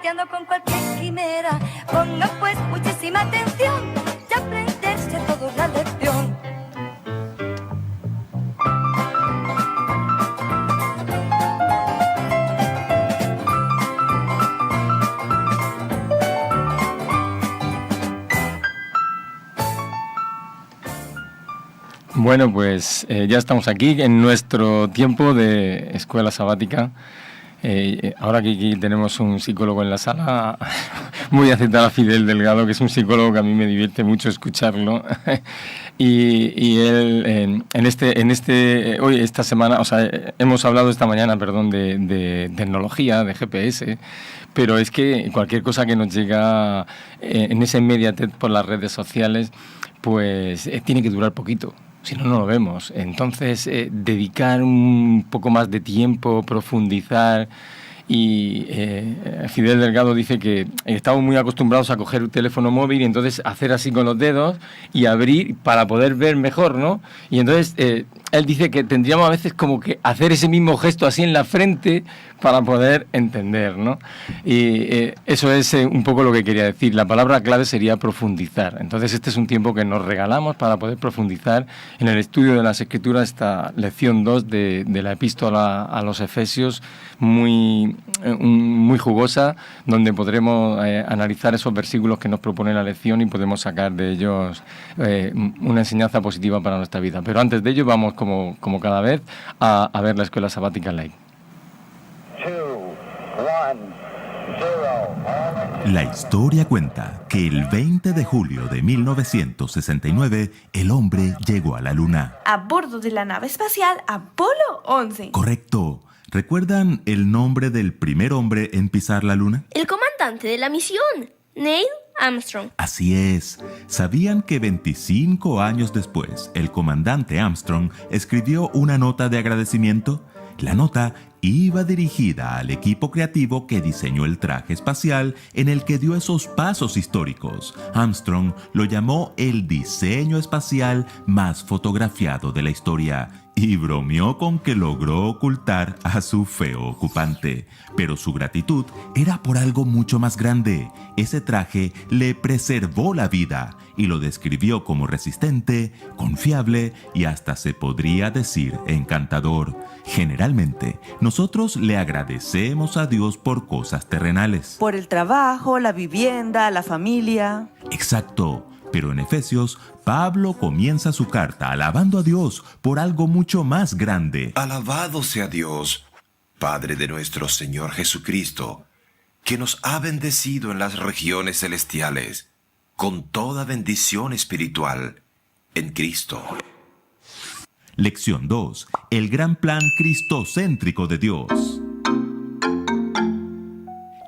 coqueteando con cualquier quimera. Ponga pues muchísima atención y aprenderse toda la lección. Bueno, pues ya estamos aquí en nuestro tiempo de escuela sabática. Ahora que aquí tenemos un psicólogo en la sala, muy aceptado a Fidel Delgado, que es un psicólogo que a mí me divierte mucho escucharlo. y él, hoy, esta semana, o sea, hemos hablado esta mañana, perdón, de tecnología, de GPS, pero es que cualquier cosa que nos llega en esa inmediatez por las redes sociales, pues tiene que durar poquito. Si no, no lo vemos. Entonces, dedicar un poco más de tiempo, profundizar. Y Fidel Delgado dice que estamos muy acostumbrados a coger un teléfono móvil y entonces hacer así con los dedos y abrir para poder ver mejor, ¿no? Y entonces él dice que tendríamos a veces como que hacer ese mismo gesto así en la frente para poder entender, ¿no? Y eso es un poco lo que quería decir. La palabra clave sería profundizar. Entonces este es un tiempo que nos regalamos para poder profundizar en el estudio de las Escrituras, esta lección 2 de la epístola a los Efesios, muy jugosa, donde podremos analizar esos versículos que nos propone la lección y podemos sacar de ellos una enseñanza positiva para nuestra vida. Pero antes de ello vamos, como cada vez, a ver la Escuela Sabática Live. La historia cuenta que el 20 de julio de 1969 el hombre llegó a la Luna. A bordo de la nave espacial Apolo 11. Correcto. ¿Recuerdan el nombre del primer hombre en pisar la Luna? El comandante de la misión, Neil Armstrong. Así es. ¿Sabían que 25 años después el comandante Armstrong escribió una nota de agradecimiento? La nota iba dirigida al equipo creativo que diseñó el traje espacial en el que dio esos pasos históricos. Armstrong lo llamó el diseño espacial más fotografiado de la historia y bromeó con que logró ocultar a su feo ocupante. Pero su gratitud era por algo mucho más grande. Ese traje le preservó la vida y lo describió como resistente, confiable y hasta se podría decir encantador. Generalmente, nosotros le agradecemos a Dios por cosas terrenales. Por el trabajo, la vivienda, la familia. Exacto. Pero en Efesios, Pablo comienza su carta alabando a Dios por algo mucho más grande. Alabado sea Dios, Padre de nuestro Señor Jesucristo, que nos ha bendecido en las regiones celestiales con toda bendición espiritual en Cristo. Lección 2. El gran plan cristocéntrico de Dios.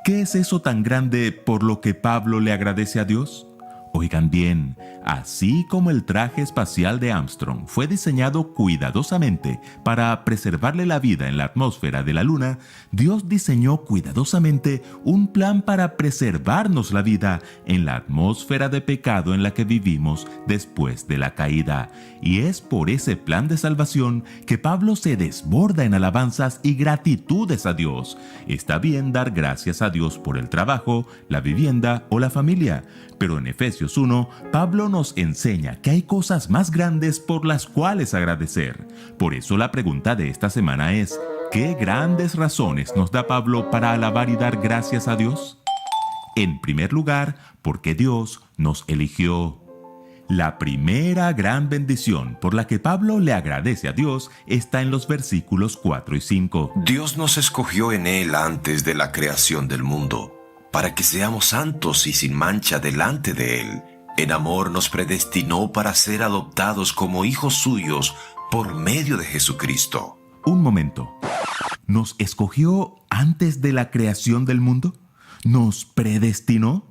¿Qué es eso tan grande por lo que Pablo le agradece a Dios? Oigan bien, así como el traje espacial de Armstrong fue diseñado cuidadosamente para preservarle la vida en la atmósfera de la Luna, Dios diseñó cuidadosamente un plan para preservarnos la vida en la atmósfera de pecado en la que vivimos después de la caída. Y es por ese plan de salvación que Pablo se desborda en alabanzas y gratitudes a Dios. Está bien dar gracias a Dios por el trabajo, la vivienda o la familia, pero en Efesios 1, Pablo nos enseña que hay cosas más grandes por las cuales agradecer. Por eso la pregunta de esta semana es, ¿qué grandes razones nos da Pablo para alabar y dar gracias a Dios? En primer lugar, porque Dios nos eligió. La primera gran bendición por la que Pablo le agradece a Dios está en los versículos 4 y 5. Dios nos escogió en Él antes de la creación del mundo, para que seamos santos y sin mancha delante de Él. En amor nos predestinó para ser adoptados como hijos suyos por medio de Jesucristo. Un momento. ¿Nos escogió antes de la creación del mundo? ¿Nos predestinó?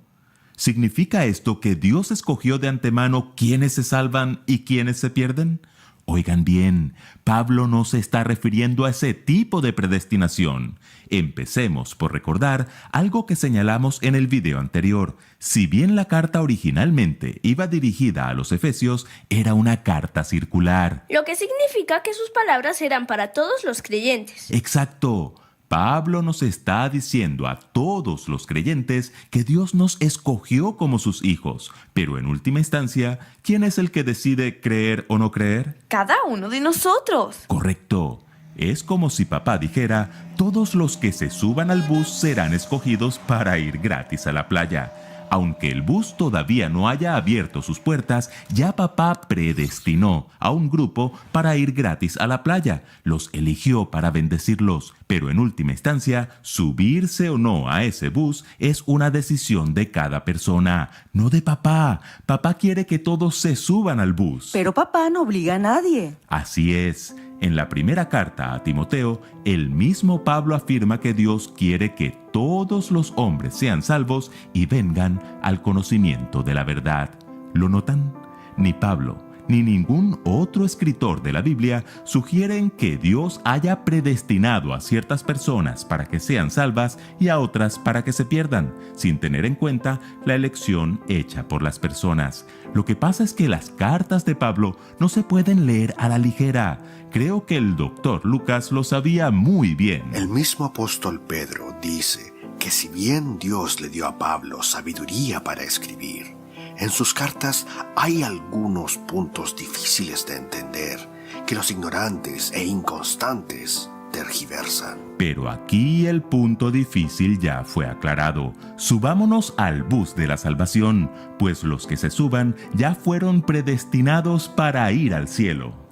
¿Significa esto que Dios escogió de antemano quiénes se salvan y quiénes se pierden? Oigan bien, Pablo no se está refiriendo a ese tipo de predestinación. Empecemos por recordar algo que señalamos en el video anterior. Si bien la carta originalmente iba dirigida a los Efesios, era una carta circular. Lo que significa que sus palabras eran para todos los creyentes. Exacto. Pablo nos está diciendo a todos los creyentes que Dios nos escogió como sus hijos, pero en última instancia, ¿quién es el que decide creer o no creer? Cada uno de nosotros. Correcto. Es como si papá dijera, todos los que se suban al bus serán escogidos para ir gratis a la playa. Aunque el bus todavía no haya abierto sus puertas, ya papá predestinó a un grupo para ir gratis a la playa. Los eligió para bendecirlos. Pero en última instancia, subirse o no a ese bus es una decisión de cada persona, no de papá. Papá quiere que todos se suban al bus. Pero papá no obliga a nadie. Así es. En la primera carta a Timoteo, el mismo Pablo afirma que Dios quiere que todos los hombres sean salvos y vengan al conocimiento de la verdad. ¿Lo notan? Ni Pablo ni ningún otro escritor de la Biblia sugieren que Dios haya predestinado a ciertas personas para que sean salvas y a otras para que se pierdan, sin tener en cuenta la elección hecha por las personas. Lo que pasa es que las cartas de Pablo no se pueden leer a la ligera. Creo que el doctor Lucas lo sabía muy bien. El mismo apóstol Pedro dice que si bien Dios le dio a Pablo sabiduría para escribir, en sus cartas hay algunos puntos difíciles de entender que los ignorantes e inconstantes tergiversan. Pero aquí el punto difícil ya fue aclarado. Subámonos al bus de la salvación, pues los que se suban ya fueron predestinados para ir al cielo.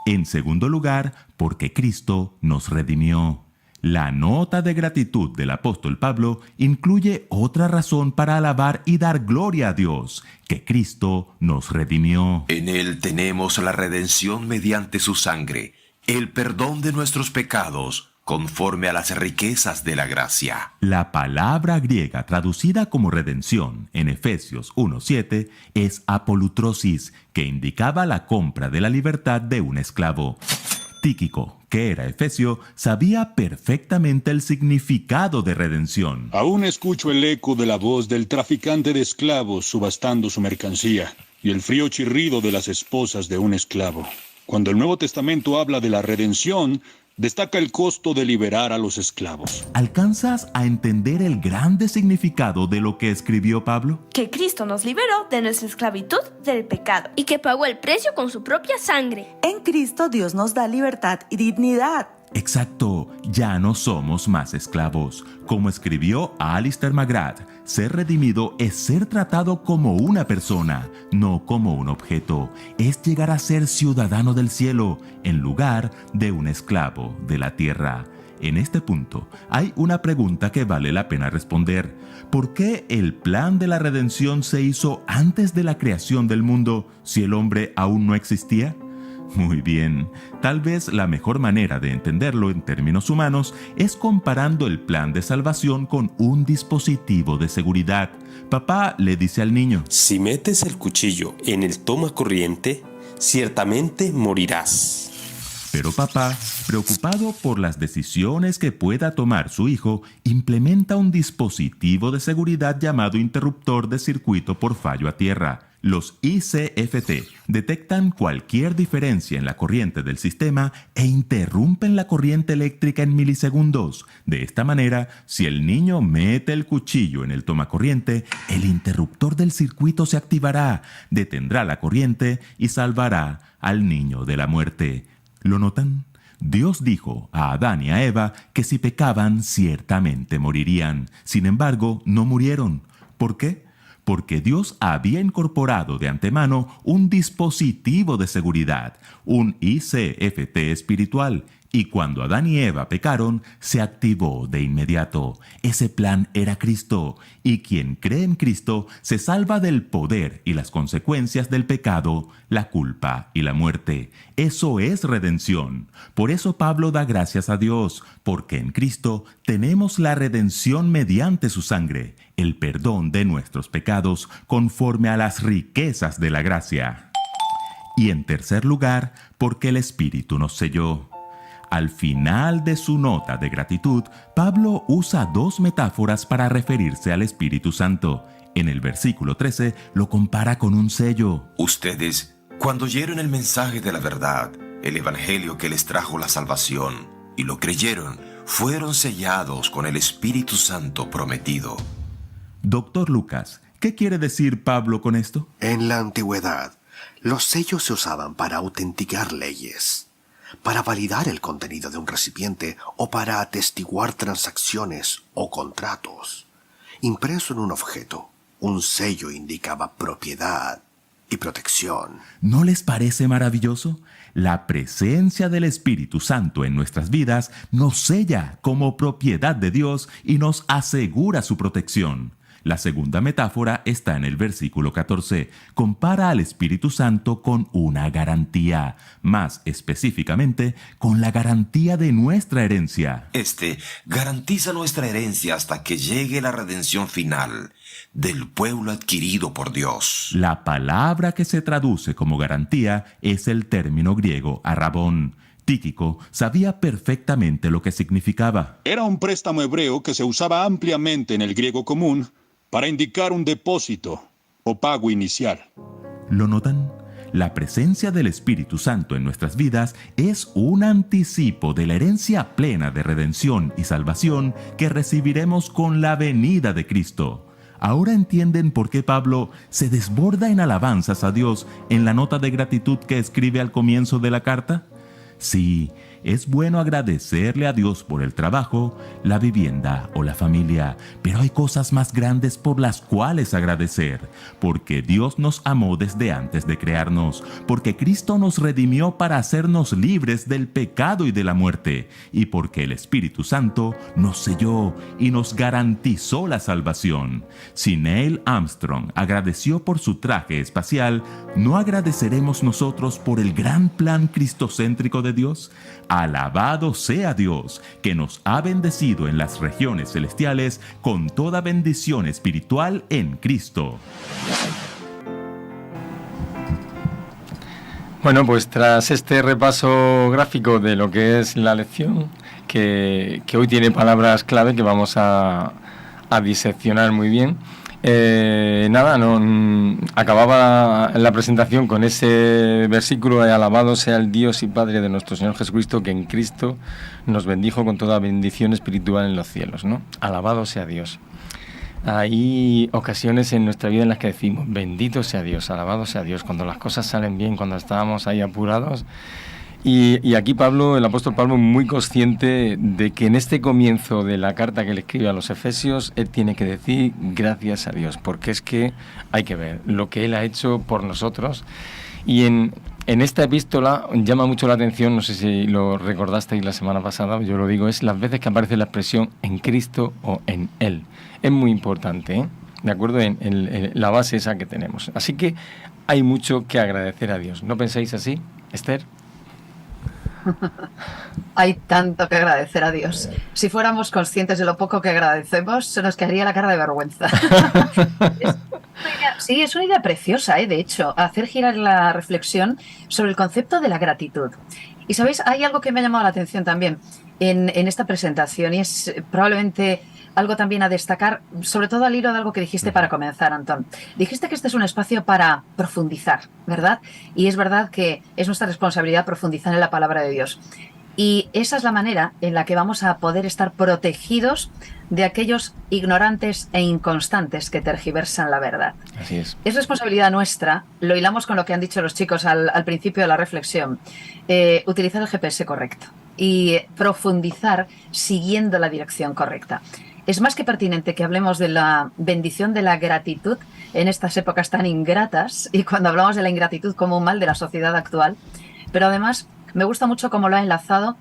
En segundo lugar, porque Cristo nos redimió. La nota de gratitud del apóstol Pablo incluye otra razón para alabar y dar gloria a Dios, que Cristo nos redimió. En Él tenemos la redención mediante su sangre, el perdón de nuestros pecados, conforme a las riquezas de la gracia. La palabra griega traducida como redención en Efesios 1:7 es apolutrosis, que indicaba la compra de la libertad de un esclavo. Tíquico, que era efesio, sabía perfectamente el significado de redención. Aún escucho el eco de la voz del traficante de esclavos subastando su mercancía y el frío chirrido de las esposas de un esclavo. Cuando el Nuevo Testamento habla de la redención, destaca el costo de liberar a los esclavos. ¿Alcanzas a entender el grande significado de lo que escribió Pablo? Que Cristo nos liberó de nuestra esclavitud del pecado. Y que pagó el precio con su propia sangre. En Cristo Dios nos da libertad y dignidad. Exacto, ya no somos más esclavos. Como escribió Alistair McGrath, ser redimido es ser tratado como una persona, no como un objeto. Es llegar a ser ciudadano del cielo, en lugar de un esclavo de la tierra. En este punto, hay una pregunta que vale la pena responder. ¿Por qué el plan de la redención se hizo antes de la creación del mundo si el hombre aún no existía? Muy bien, tal vez la mejor manera de entenderlo en términos humanos es comparando el plan de salvación con un dispositivo de seguridad. Papá le dice al niño: si metes el cuchillo en el tomacorriente, ciertamente morirás. Pero papá, preocupado por las decisiones que pueda tomar su hijo, implementa un dispositivo de seguridad llamado interruptor de circuito por fallo a tierra. Los ICFT detectan cualquier diferencia en la corriente del sistema e interrumpen la corriente eléctrica en milisegundos. De esta manera, si el niño mete el cuchillo en el tomacorriente, el interruptor del circuito se activará, detendrá la corriente y salvará al niño de la muerte. ¿Lo notan? Dios dijo a Adán y a Eva que si pecaban, ciertamente morirían. Sin embargo, no murieron. ¿Por qué? Porque Dios había incorporado de antemano un dispositivo de seguridad, un ICFT espiritual, y cuando Adán y Eva pecaron, se activó de inmediato. Ese plan era Cristo, y quien cree en Cristo se salva del poder y las consecuencias del pecado, la culpa y la muerte. Eso es redención. Por eso Pablo da gracias a Dios, porque en Cristo tenemos la redención mediante su sangre, el perdón de nuestros pecados conforme a las riquezas de la gracia. Y en tercer lugar, porque el Espíritu nos selló. Al final de su nota de gratitud, Pablo usa dos metáforas para referirse al Espíritu Santo. En el versículo 13 lo compara con un sello. Ustedes, cuando oyeron el mensaje de la verdad, el evangelio que les trajo la salvación, y lo creyeron, fueron sellados con el Espíritu Santo prometido. Doctor Lucas, ¿qué quiere decir Pablo con esto? En la antigüedad, los sellos se usaban para autenticar leyes, para validar el contenido de un recipiente o para atestiguar transacciones o contratos. Impreso en un objeto, un sello indicaba propiedad y protección. ¿No les parece maravilloso? La presencia del Espíritu Santo en nuestras vidas nos sella como propiedad de Dios y nos asegura su protección. La segunda metáfora está en el versículo 14. Compara al Espíritu Santo con una garantía, más específicamente con la garantía de nuestra herencia. Este garantiza nuestra herencia hasta que llegue la redención final del pueblo adquirido por Dios. La palabra que se traduce como garantía es el término griego arrabón. Tíquico sabía perfectamente lo que significaba. Era un préstamo hebreo que se usaba ampliamente en el griego común para indicar un depósito o pago inicial. ¿Lo notan? La presencia del Espíritu Santo en nuestras vidas es un anticipo de la herencia plena de redención y salvación que recibiremos con la venida de Cristo. ¿Ahora entienden por qué Pablo se desborda en alabanzas a Dios en la nota de gratitud que escribe al comienzo de la carta? Sí, es bueno agradecerle a Dios por el trabajo, la vivienda o la familia, pero hay cosas más grandes por las cuales agradecer, porque Dios nos amó desde antes de crearnos, porque Cristo nos redimió para hacernos libres del pecado y de la muerte, y porque el Espíritu Santo nos selló y nos garantizó la salvación. Si Neil Armstrong agradeció por su traje espacial, ¿no agradeceremos nosotros por el gran plan cristocéntrico de Dios? Alabado sea Dios, que nos ha bendecido en las regiones celestiales con toda bendición espiritual en Cristo. Bueno, pues tras este repaso gráfico de lo que es la lección, que hoy tiene palabras clave que vamos a diseccionar muy bien. Acababa la presentación con ese versículo de alabado sea el Dios y Padre de nuestro Señor Jesucristo, que en Cristo nos bendijo con toda bendición espiritual en los cielos, ¿no? Alabado sea Dios. Hay ocasiones en nuestra vida en las que decimos bendito sea Dios, alabado sea Dios, cuando las cosas salen bien, cuando estábamos ahí apurados. Y aquí Pablo, el apóstol Pablo, muy consciente de que en este comienzo de la carta que le escribe a los Efesios, él tiene que decir gracias a Dios, porque es que hay que ver lo que él ha hecho por nosotros. Y en esta epístola llama mucho la atención, no sé si lo recordasteis la semana pasada, yo lo digo, es las veces que aparece la expresión en Cristo o en Él. Es muy importante, ¿eh? ¿De acuerdo? En la base esa que tenemos. Así que hay mucho que agradecer a Dios. ¿No pensáis así, Esther? Hay tanto que agradecer a Dios. Si fuéramos conscientes de lo poco que agradecemos, se nos quedaría la cara de vergüenza. Sí, es una idea preciosa, de hecho, hacer girar la reflexión sobre el concepto de la gratitud. Y sabéis, hay algo que me ha llamado la atención también en esta presentación, y es probablemente algo también a destacar, sobre todo al hilo de algo que dijiste para comenzar, Antón. Dijiste que este es un espacio para profundizar, ¿verdad? Y es verdad que es nuestra responsabilidad profundizar en la palabra de Dios. Y esa es la manera en la que vamos a poder estar protegidos de aquellos ignorantes e inconstantes que tergiversan la verdad. Así es. Es responsabilidad nuestra, lo hilamos con lo que han dicho los chicos al principio de la reflexión, utilizar el GPS correcto y profundizar siguiendo la dirección correcta. Es más que pertinente que hablemos de la bendición de la gratitud en estas épocas tan ingratas y cuando hablamos de la ingratitud como un mal de la sociedad actual. Pero además me gusta mucho cómo lo ha enlazado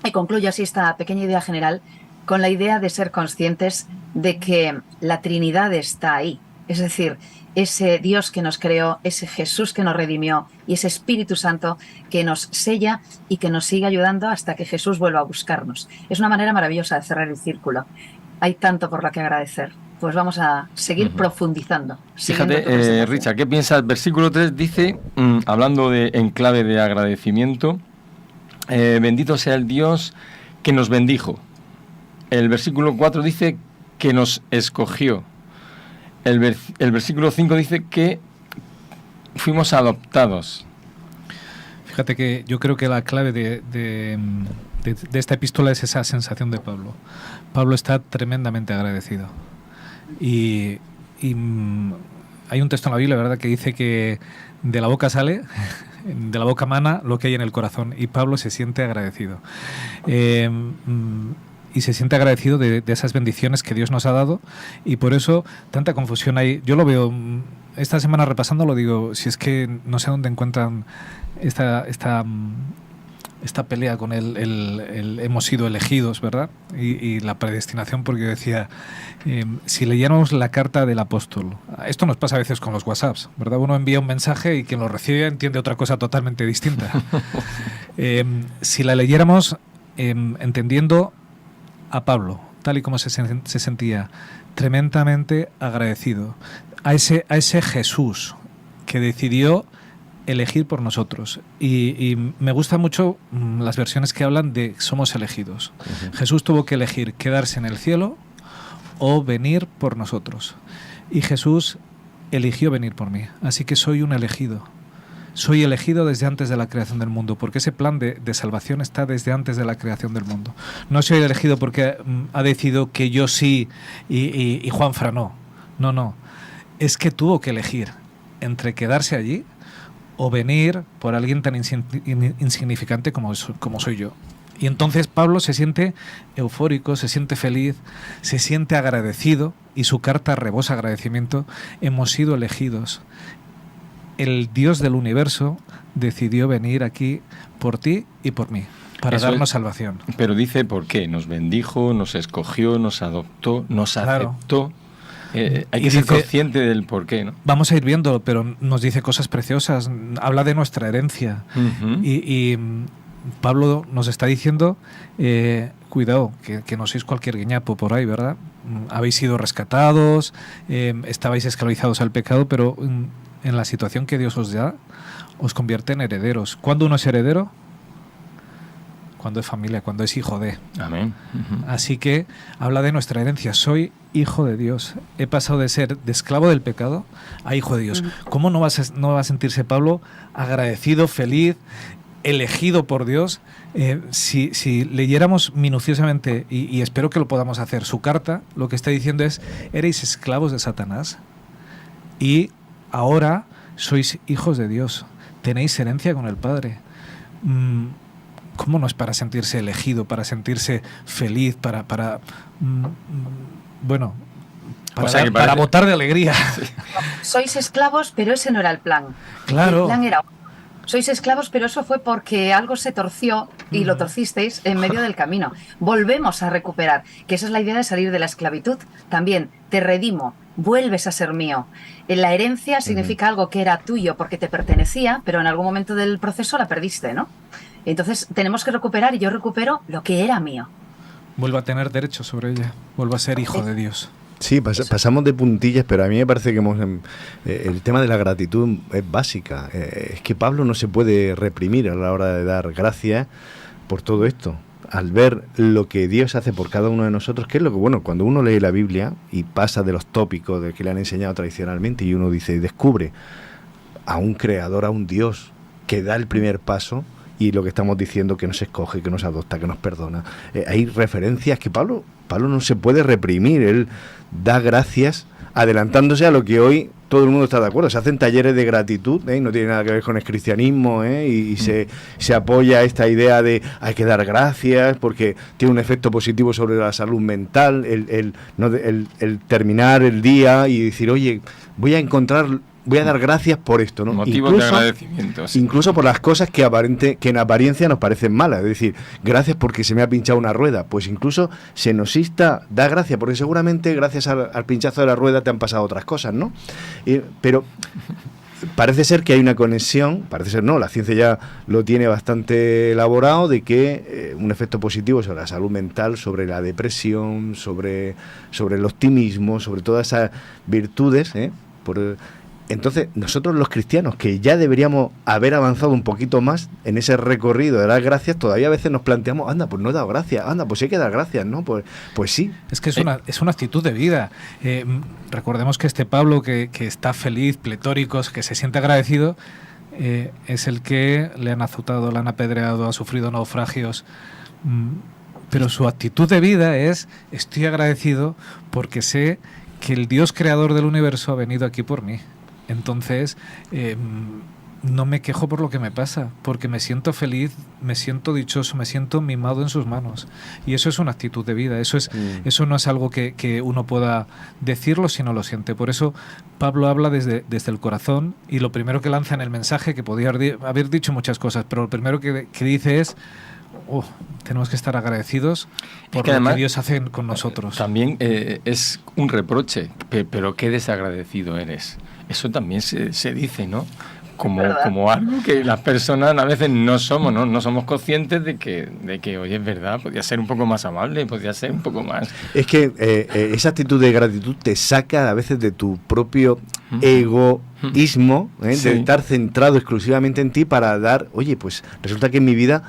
y concluyo así esta pequeña idea general con la idea de ser conscientes de que la Trinidad está ahí. Es decir, ese Dios que nos creó, ese Jesús que nos redimió y ese Espíritu Santo que nos sella y que nos sigue ayudando hasta que Jesús vuelva a buscarnos. Es una manera maravillosa de cerrar el círculo. Hay tanto por lo que agradecer. Pues vamos a seguir profundizando. Fíjate, Richard, ¿qué piensas? Versículo 3 dice, hablando en clave de agradecimiento, bendito sea el Dios que nos bendijo. El versículo 4 dice que nos escogió. El versículo 5 dice que fuimos adoptados. Fíjate que yo creo que la clave de de esta epístola es esa sensación de Pablo. Pablo está tremendamente agradecido. Y hay un texto en la Biblia, ¿verdad?, que dice que de la boca sale, de la boca mana lo que hay en el corazón. Y Pablo se siente agradecido. Y se siente agradecido de esas bendiciones que Dios nos ha dado, y por eso tanta confusión hay. Yo lo veo esta semana repasándolo, digo, si es que no sé dónde encuentran esta pelea con el hemos sido elegidos, ¿verdad? Y la predestinación, porque yo decía, si leyéramos la carta del apóstol, esto nos pasa a veces con los WhatsApps, ¿verdad? Uno envía un mensaje y quien lo recibe entiende otra cosa totalmente distinta. Si la leyéramos entendiendo a Pablo, tal y como se sentía, tremendamente agradecido a ese Jesús que decidió elegir por nosotros. Y me gustan mucho las versiones que hablan de somos elegidos. Jesús tuvo que elegir quedarse en el cielo o venir por nosotros. Y Jesús eligió venir por mí. Así que soy un elegido. Soy elegido desde antes de la creación del mundo, porque ese plan de salvación está desde antes de la creación del mundo. No soy elegido porque ha decidido que yo sí y Juanfra no. No. Es que tuvo que elegir entre quedarse allí o venir por alguien tan insignificante como soy yo. Y entonces Pablo se siente eufórico, se siente feliz, se siente agradecido, y su carta rebosa agradecimiento. Hemos sido elegidos. El Dios del universo decidió venir aquí por ti y por mí, para darnos salvación. Pero dice por qué. Nos bendijo, nos escogió, nos adoptó, nos aceptó. Hay que ser consciente del por qué, ¿no? Vamos a ir viendo, pero nos dice cosas preciosas. Habla de nuestra herencia. Y Pablo nos está diciendo, cuidado, que no sois cualquier guiñapo por ahí, ¿verdad? Habéis sido rescatados, estabais esclavizados al pecado, pero en la situación que Dios os da, os convierte en herederos. ¿Cuándo uno es heredero? Cuando es familia, cuando es hijo de. Amén. Así que habla de nuestra herencia. Soy hijo de Dios. He pasado de ser de esclavo del pecado a hijo de Dios. ¿Cómo no va a sentirse Pablo agradecido, feliz, elegido por Dios? Si leyéramos minuciosamente, y espero que lo podamos hacer, su carta, lo que está diciendo es: erais esclavos de Satanás y ahora sois hijos de Dios, tenéis herencia con el Padre. ¿Cómo no es para sentirse elegido, para sentirse feliz, para botar de alegría? Sí. Sois esclavos, pero ese no era el plan. Claro. El plan era: sois esclavos, pero eso fue porque algo se torció y lo torcisteis en medio del camino. Volvemos a recuperar, que esa es la idea de salir de la esclavitud. También te redimo, vuelves a ser mío. La herencia significa algo que era tuyo porque te pertenecía, pero en algún momento del proceso la perdiste, ¿no? Entonces tenemos que recuperar, y yo recupero lo que era mío. Vuelvo a tener derecho sobre ella, vuelvo a ser hijo de Dios. Sí, pasamos de puntillas, pero a mí me parece que el tema de la gratitud es básica. Es que Pablo no se puede reprimir a la hora de dar gracias por todo esto. Al ver lo que Dios hace por cada uno de nosotros, que es lo que, bueno, cuando uno lee la Biblia y pasa de los tópicos de que le han enseñado tradicionalmente, y uno dice, descubre a un creador, a un Dios que da el primer paso, y lo que estamos diciendo, que nos escoge, que nos adopta, que nos perdona. Hay referencias que Pablo no se puede reprimir. Él da gracias adelantándose a lo que hoy todo el mundo está de acuerdo. Se hacen talleres de gratitud, no tiene nada que ver con el cristianismo, y se apoya esta idea de hay que dar gracias porque tiene un efecto positivo sobre la salud mental, el terminar el día y decir, oye, voy a dar gracias por esto, ¿no? Motivos de agradecimiento. Sí. Incluso por las cosas que en apariencia nos parecen malas. Es decir, gracias porque se me ha pinchado una rueda. Pues incluso se nos insta, da gracias, porque seguramente gracias al pinchazo de la rueda te han pasado otras cosas, ¿no? Pero parece ser que hay una conexión, parece ser no, la ciencia ya lo tiene bastante elaborado, de que un efecto positivo sobre la salud mental, sobre la depresión, sobre el optimismo, sobre todas esas virtudes, entonces, nosotros los cristianos, que ya deberíamos haber avanzado un poquito más en ese recorrido de dar gracias, todavía a veces nos planteamos, anda, pues no he dado gracias, anda, pues hay que dar gracias, ¿no? Pues sí. Es que es una actitud de vida. Recordemos que este Pablo, que está feliz, pletórico, que se siente agradecido, es el que le han azotado, le han apedreado, ha sufrido naufragios, Pero su actitud de vida es: estoy agradecido porque sé que el Dios creador del universo ha venido aquí por mí. Entonces, no me quejo por lo que me pasa, porque me siento feliz, me siento dichoso, me siento mimado en sus manos. Y eso es una actitud de vida, eso no es algo que uno pueda decirlo si no lo siente. Por eso Pablo habla desde el corazón, y lo primero que lanza en el mensaje, que podía haber dicho muchas cosas, pero lo primero que dice es: tenemos que estar agradecidos por lo que Dios hace con nosotros. También es un reproche, pero qué desagradecido eres. Eso también se dice, ¿no? Como algo que las personas a veces no somos conscientes de que oye, es verdad, podría ser un poco más amable, podría ser un poco más... Es que esa actitud de gratitud te saca a veces de tu propio egoísmo, de estar centrado exclusivamente en ti para dar, oye, pues resulta que en mi vida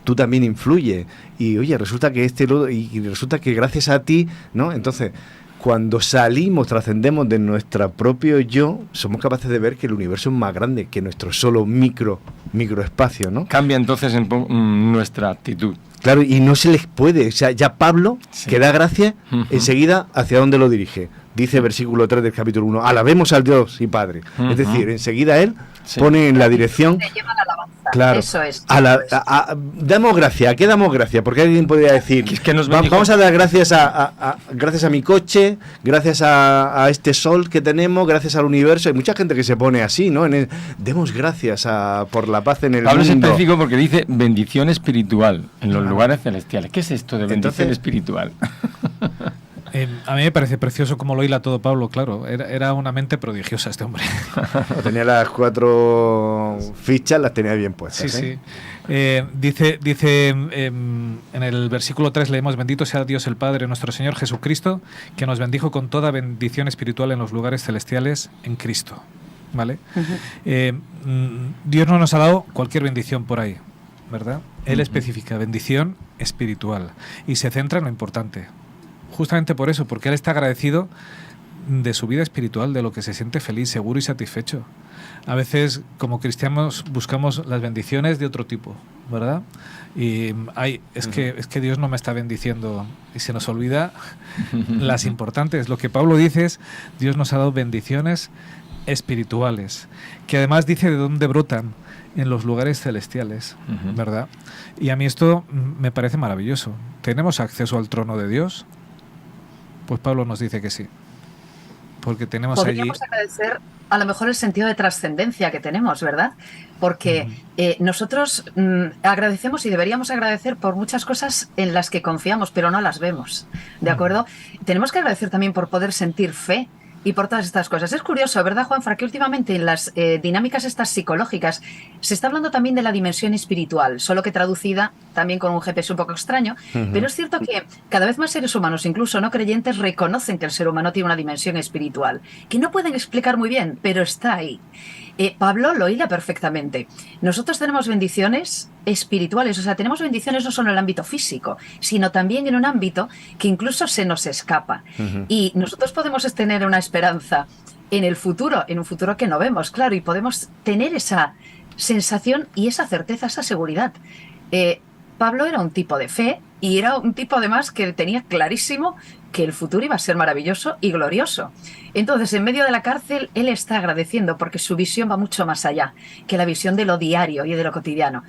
tú también influyes, y oye, resulta que y resulta que gracias a ti, ¿no? Entonces, cuando salimos, trascendemos de nuestro propio yo, somos capaces de ver que el universo es más grande que nuestro solo microespacio, ¿no? Cambia entonces nuestra actitud. Claro, y no se les puede. O sea, ya Pablo, que da gracias, enseguida, ¿hacia dónde lo dirige? Dice versículo 3 del capítulo 1, alabemos al Dios y Padre. Es decir, enseguida él pone en la dirección... Le lleva la alabanza. Claro, Eso es. Damos gracias. ¿A qué damos gracias? Porque alguien podría decir, vamos a dar gracias gracias a mi coche, gracias a este sol que tenemos, gracias al universo. Hay mucha gente que se pone así, ¿no? Demos gracias por la paz en el Pablo mundo. Es específico porque dice bendición espiritual en los lugares celestiales. ¿Qué es esto de bendición espiritual? A mí me parece precioso cómo lo hila todo Pablo, claro. Era una mente prodigiosa este hombre. Tenía las 4 fichas, las tenía bien puestas. Sí. Dice en el versículo 3 leemos: bendito sea Dios el Padre, nuestro Señor Jesucristo, que nos bendijo con toda bendición espiritual en los lugares celestiales en Cristo. ¿Vale? Dios no nos ha dado cualquier bendición por ahí, ¿verdad? Él especifica bendición espiritual y se centra en lo importante. Justamente por eso, porque él está agradecido de su vida espiritual, de lo que se siente feliz, seguro y satisfecho. A veces, como cristianos, buscamos las bendiciones de otro tipo, ¿verdad? Y es que Dios no me está bendiciendo, y se nos olvida las importantes. Lo que Pablo dice es: Dios nos ha dado bendiciones espirituales, que además dice de dónde brotan, en los lugares celestiales, ¿verdad? Y a mí esto me parece maravilloso. ¿Tenemos acceso al trono de Dios? Pues Pablo nos dice que sí, porque tenemos Podríamos agradecer a lo mejor el sentido de trascendencia que tenemos, ¿verdad? Porque nosotros agradecemos y deberíamos agradecer por muchas cosas en las que confiamos, pero no las vemos, ¿de acuerdo? Tenemos que agradecer también por poder sentir fe y por todas estas cosas. Es curioso, ¿verdad, Juanfra? Que últimamente en las dinámicas estas psicológicas se está hablando también de la dimensión espiritual, solo que traducida también con un GPS un poco extraño, pero es cierto que cada vez más seres humanos, incluso no creyentes, reconocen que el ser humano tiene una dimensión espiritual, que no pueden explicar muy bien, pero está ahí. Pablo lo hila perfectamente. Nosotros tenemos bendiciones espirituales, o sea, tenemos bendiciones no solo en el ámbito físico, sino también en un ámbito que incluso se nos escapa. Y nosotros podemos tener una esperanza en el futuro, en un futuro que no vemos, claro, y podemos tener esa sensación y esa certeza, esa seguridad. Pablo era un tipo de fe y era un tipo además que tenía clarísimo que el futuro iba a ser maravilloso y glorioso. Entonces, en medio de la cárcel, él está agradeciendo porque su visión va mucho más allá que la visión de lo diario y de lo cotidiano.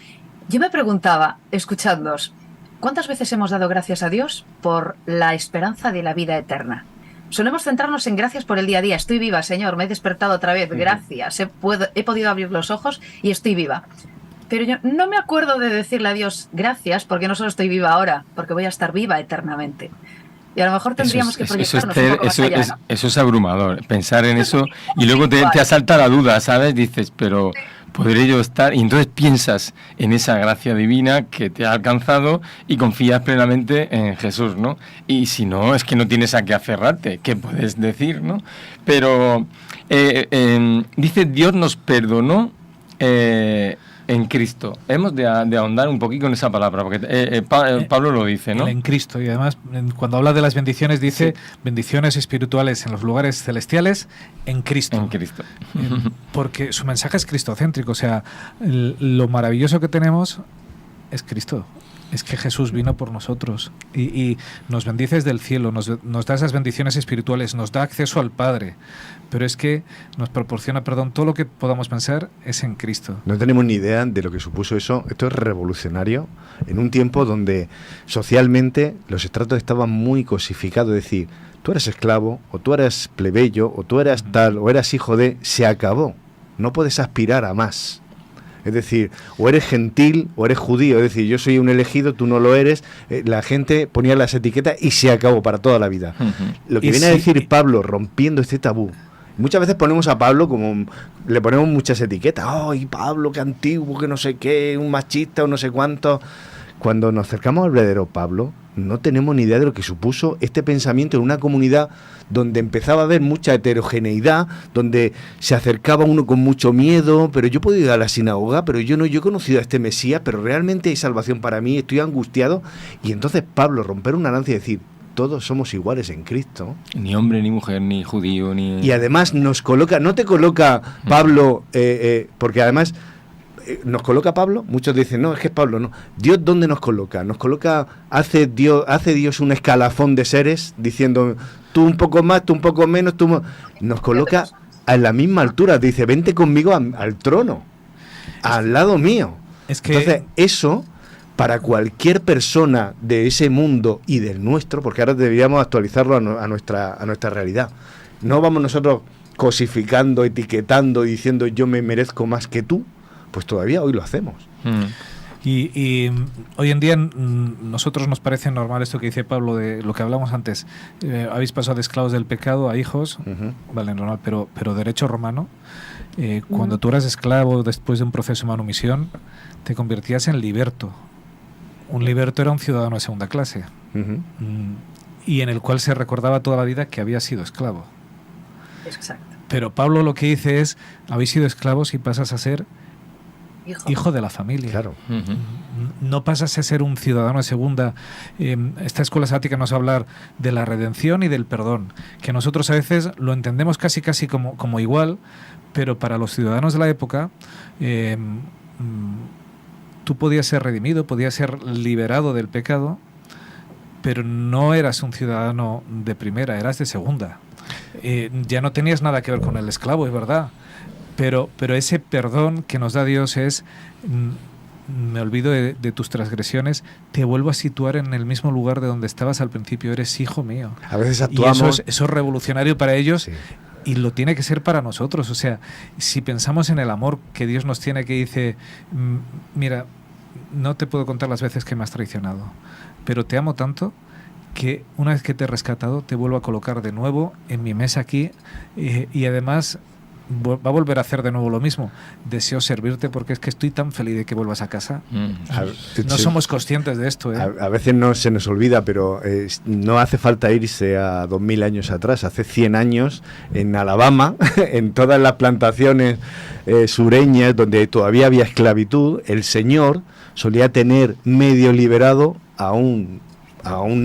Yo me preguntaba, escuchándoos, ¿cuántas veces hemos dado gracias a Dios por la esperanza de la vida eterna? Solemos centrarnos en gracias por el día a día. Estoy viva, Señor, me he despertado otra vez, gracias, he podido abrir los ojos y estoy viva. Pero yo no me acuerdo de decirle a Dios gracias porque no solo estoy viva ahora, porque voy a estar viva eternamente. Y a lo mejor tendríamos que proyectarnos un poco más allá, ¿no? Eso es abrumador, pensar en eso y luego te asalta la duda, ¿sabes? Dices, pero ¿podré yo estar? Y entonces piensas en esa gracia divina que te ha alcanzado y confías plenamente en Jesús, ¿no? Y si no, es que no tienes a qué aferrarte, ¿qué puedes decir, no? Pero dice, Dios nos perdonó en Cristo. Hemos de ahondar un poquito en esa palabra, porque Pablo lo dice, ¿no? En Cristo, y además cuando habla de las bendiciones dice bendiciones espirituales en los lugares celestiales en Cristo. En Cristo. Porque su mensaje es cristocéntrico, o sea, lo maravilloso que tenemos es Cristo. Es que Jesús vino por nosotros y nos bendice desde el cielo, nos da esas bendiciones espirituales, nos da acceso al Padre, pero es que nos proporciona perdón. Todo lo que podamos pensar es en Cristo. No tenemos ni idea de lo que supuso eso. Esto es revolucionario en un tiempo donde socialmente los estratos estaban muy cosificados, es decir, tú eres esclavo, o tú eres plebeyo, o tú eras tal, o eras hijo de... Se acabó. No puedes aspirar a más. Es decir, o eres gentil o eres judío. Es decir, yo soy un elegido, tú no lo eres. La gente ponía las etiquetas y se acabó para toda la vida. Lo que viene a decir Pablo, rompiendo este tabú. Muchas veces ponemos a Pablo como... Le ponemos muchas etiquetas. ¡Ay, Pablo, qué antiguo, que no sé qué, un machista o no sé cuánto! Cuando nos acercamos al verdadero Pablo, no tenemos ni idea de lo que supuso este pensamiento en una comunidad donde empezaba a haber mucha heterogeneidad, donde se acercaba uno con mucho miedo, pero yo puedo ir a la sinagoga, pero yo he conocido a este Mesías, pero realmente hay salvación para mí, estoy angustiado. Y entonces Pablo, romper una lanza y decir, todos somos iguales en Cristo. Ni hombre, ni mujer, ni judío, ni... Y además nos coloca, no te coloca Pablo, porque además... nos coloca Pablo, muchos dicen, no, es que es Pablo, no. Dios, ¿dónde nos coloca? Nos coloca, hace Dios un escalafón de seres, diciendo, tú un poco más, tú un poco menos, nos coloca a la misma altura, dice, vente conmigo al trono, al lado mío. Es que... Entonces, eso, para cualquier persona de ese mundo y del nuestro, porque ahora deberíamos actualizarlo a nuestra realidad. No vamos nosotros cosificando, etiquetando y diciendo, yo me merezco más que tú. Pues todavía hoy lo hacemos. Y hoy en día nosotros nos parece normal esto que dice Pablo, de lo que hablamos antes. Habéis pasado de esclavos del pecado a hijos, vale, normal, pero derecho romano. Cuando tú eras esclavo después de un proceso de manumisión, te convertías en liberto. Un liberto era un ciudadano de segunda clase, y en el cual se recordaba toda la vida que había sido esclavo. Exacto. Pero Pablo lo que dice es, habéis sido esclavos y pasas a ser hijo de la familia. Claro. No pasas a ser un ciudadano de segunda. Esta escuela sabática nos va a hablar de la redención y del perdón, que nosotros a veces lo entendemos casi como igual, pero para los ciudadanos de la época tú podías ser redimido, podías ser liberado del pecado, pero no eras un ciudadano de primera, eras de segunda. Ya no tenías nada que ver con el esclavo, es verdad. Pero ese perdón que nos da Dios es, me olvido de tus transgresiones, te vuelvo a situar en el mismo lugar de donde estabas al principio, eres hijo mío. A veces actuamos... Y eso es revolucionario para ellos, sí. Y lo tiene que ser para nosotros. O sea, si pensamos en el amor que Dios nos tiene, que dice, mira, no te puedo contar las veces que me has traicionado, pero te amo tanto que una vez que te he rescatado, te vuelvo a colocar de nuevo en mi mesa aquí, y además... va a volver a hacer de nuevo lo mismo. Deseo servirte porque es que estoy tan feliz de que vuelvas a casa. No somos conscientes de esto. A veces no se nos olvida, pero no hace falta irse a 2000 años atrás. Hace 100 años en Alabama, en todas las plantaciones sureñas donde todavía había esclavitud, el señor solía tener medio liberado a un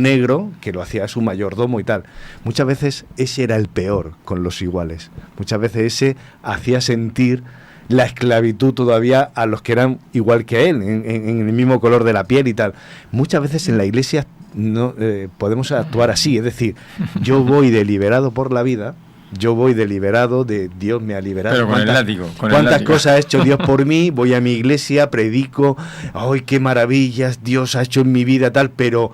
negro que lo hacía su mayordomo y tal. Muchas veces ese era el peor con los iguales. Muchas veces ese hacía sentir la esclavitud todavía a los que eran igual que él, en el mismo color de la piel y tal. Muchas veces en la iglesia no podemos actuar así, es decir, yo voy deliberado por la vida, yo voy deliberado de Dios me ha liberado. Pero con el látigo. ¿Cuántas cosas ha hecho Dios por mí? Voy a mi iglesia, predico, ¡ay, qué maravillas Dios ha hecho en mi vida tal! Pero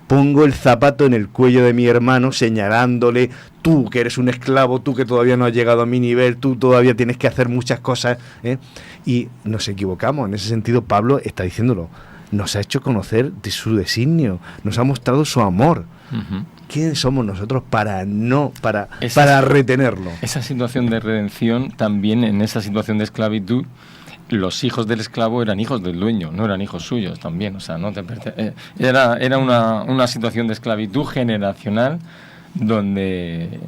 pongo el zapato en el cuello de mi hermano señalándole, tú que eres un esclavo, tú que todavía no has llegado a mi nivel, tú todavía tienes que hacer muchas cosas, ¿eh? Y nos equivocamos. En ese sentido Pablo está diciéndolo, nos ha hecho conocer de su designio, nos ha mostrado su amor. ¿Quiénes somos nosotros para retenerlo? Esa situación de redención, también en esa situación de esclavitud, los hijos del esclavo eran hijos del dueño, no eran hijos suyos también, o sea, no te era una situación de esclavitud generacional donde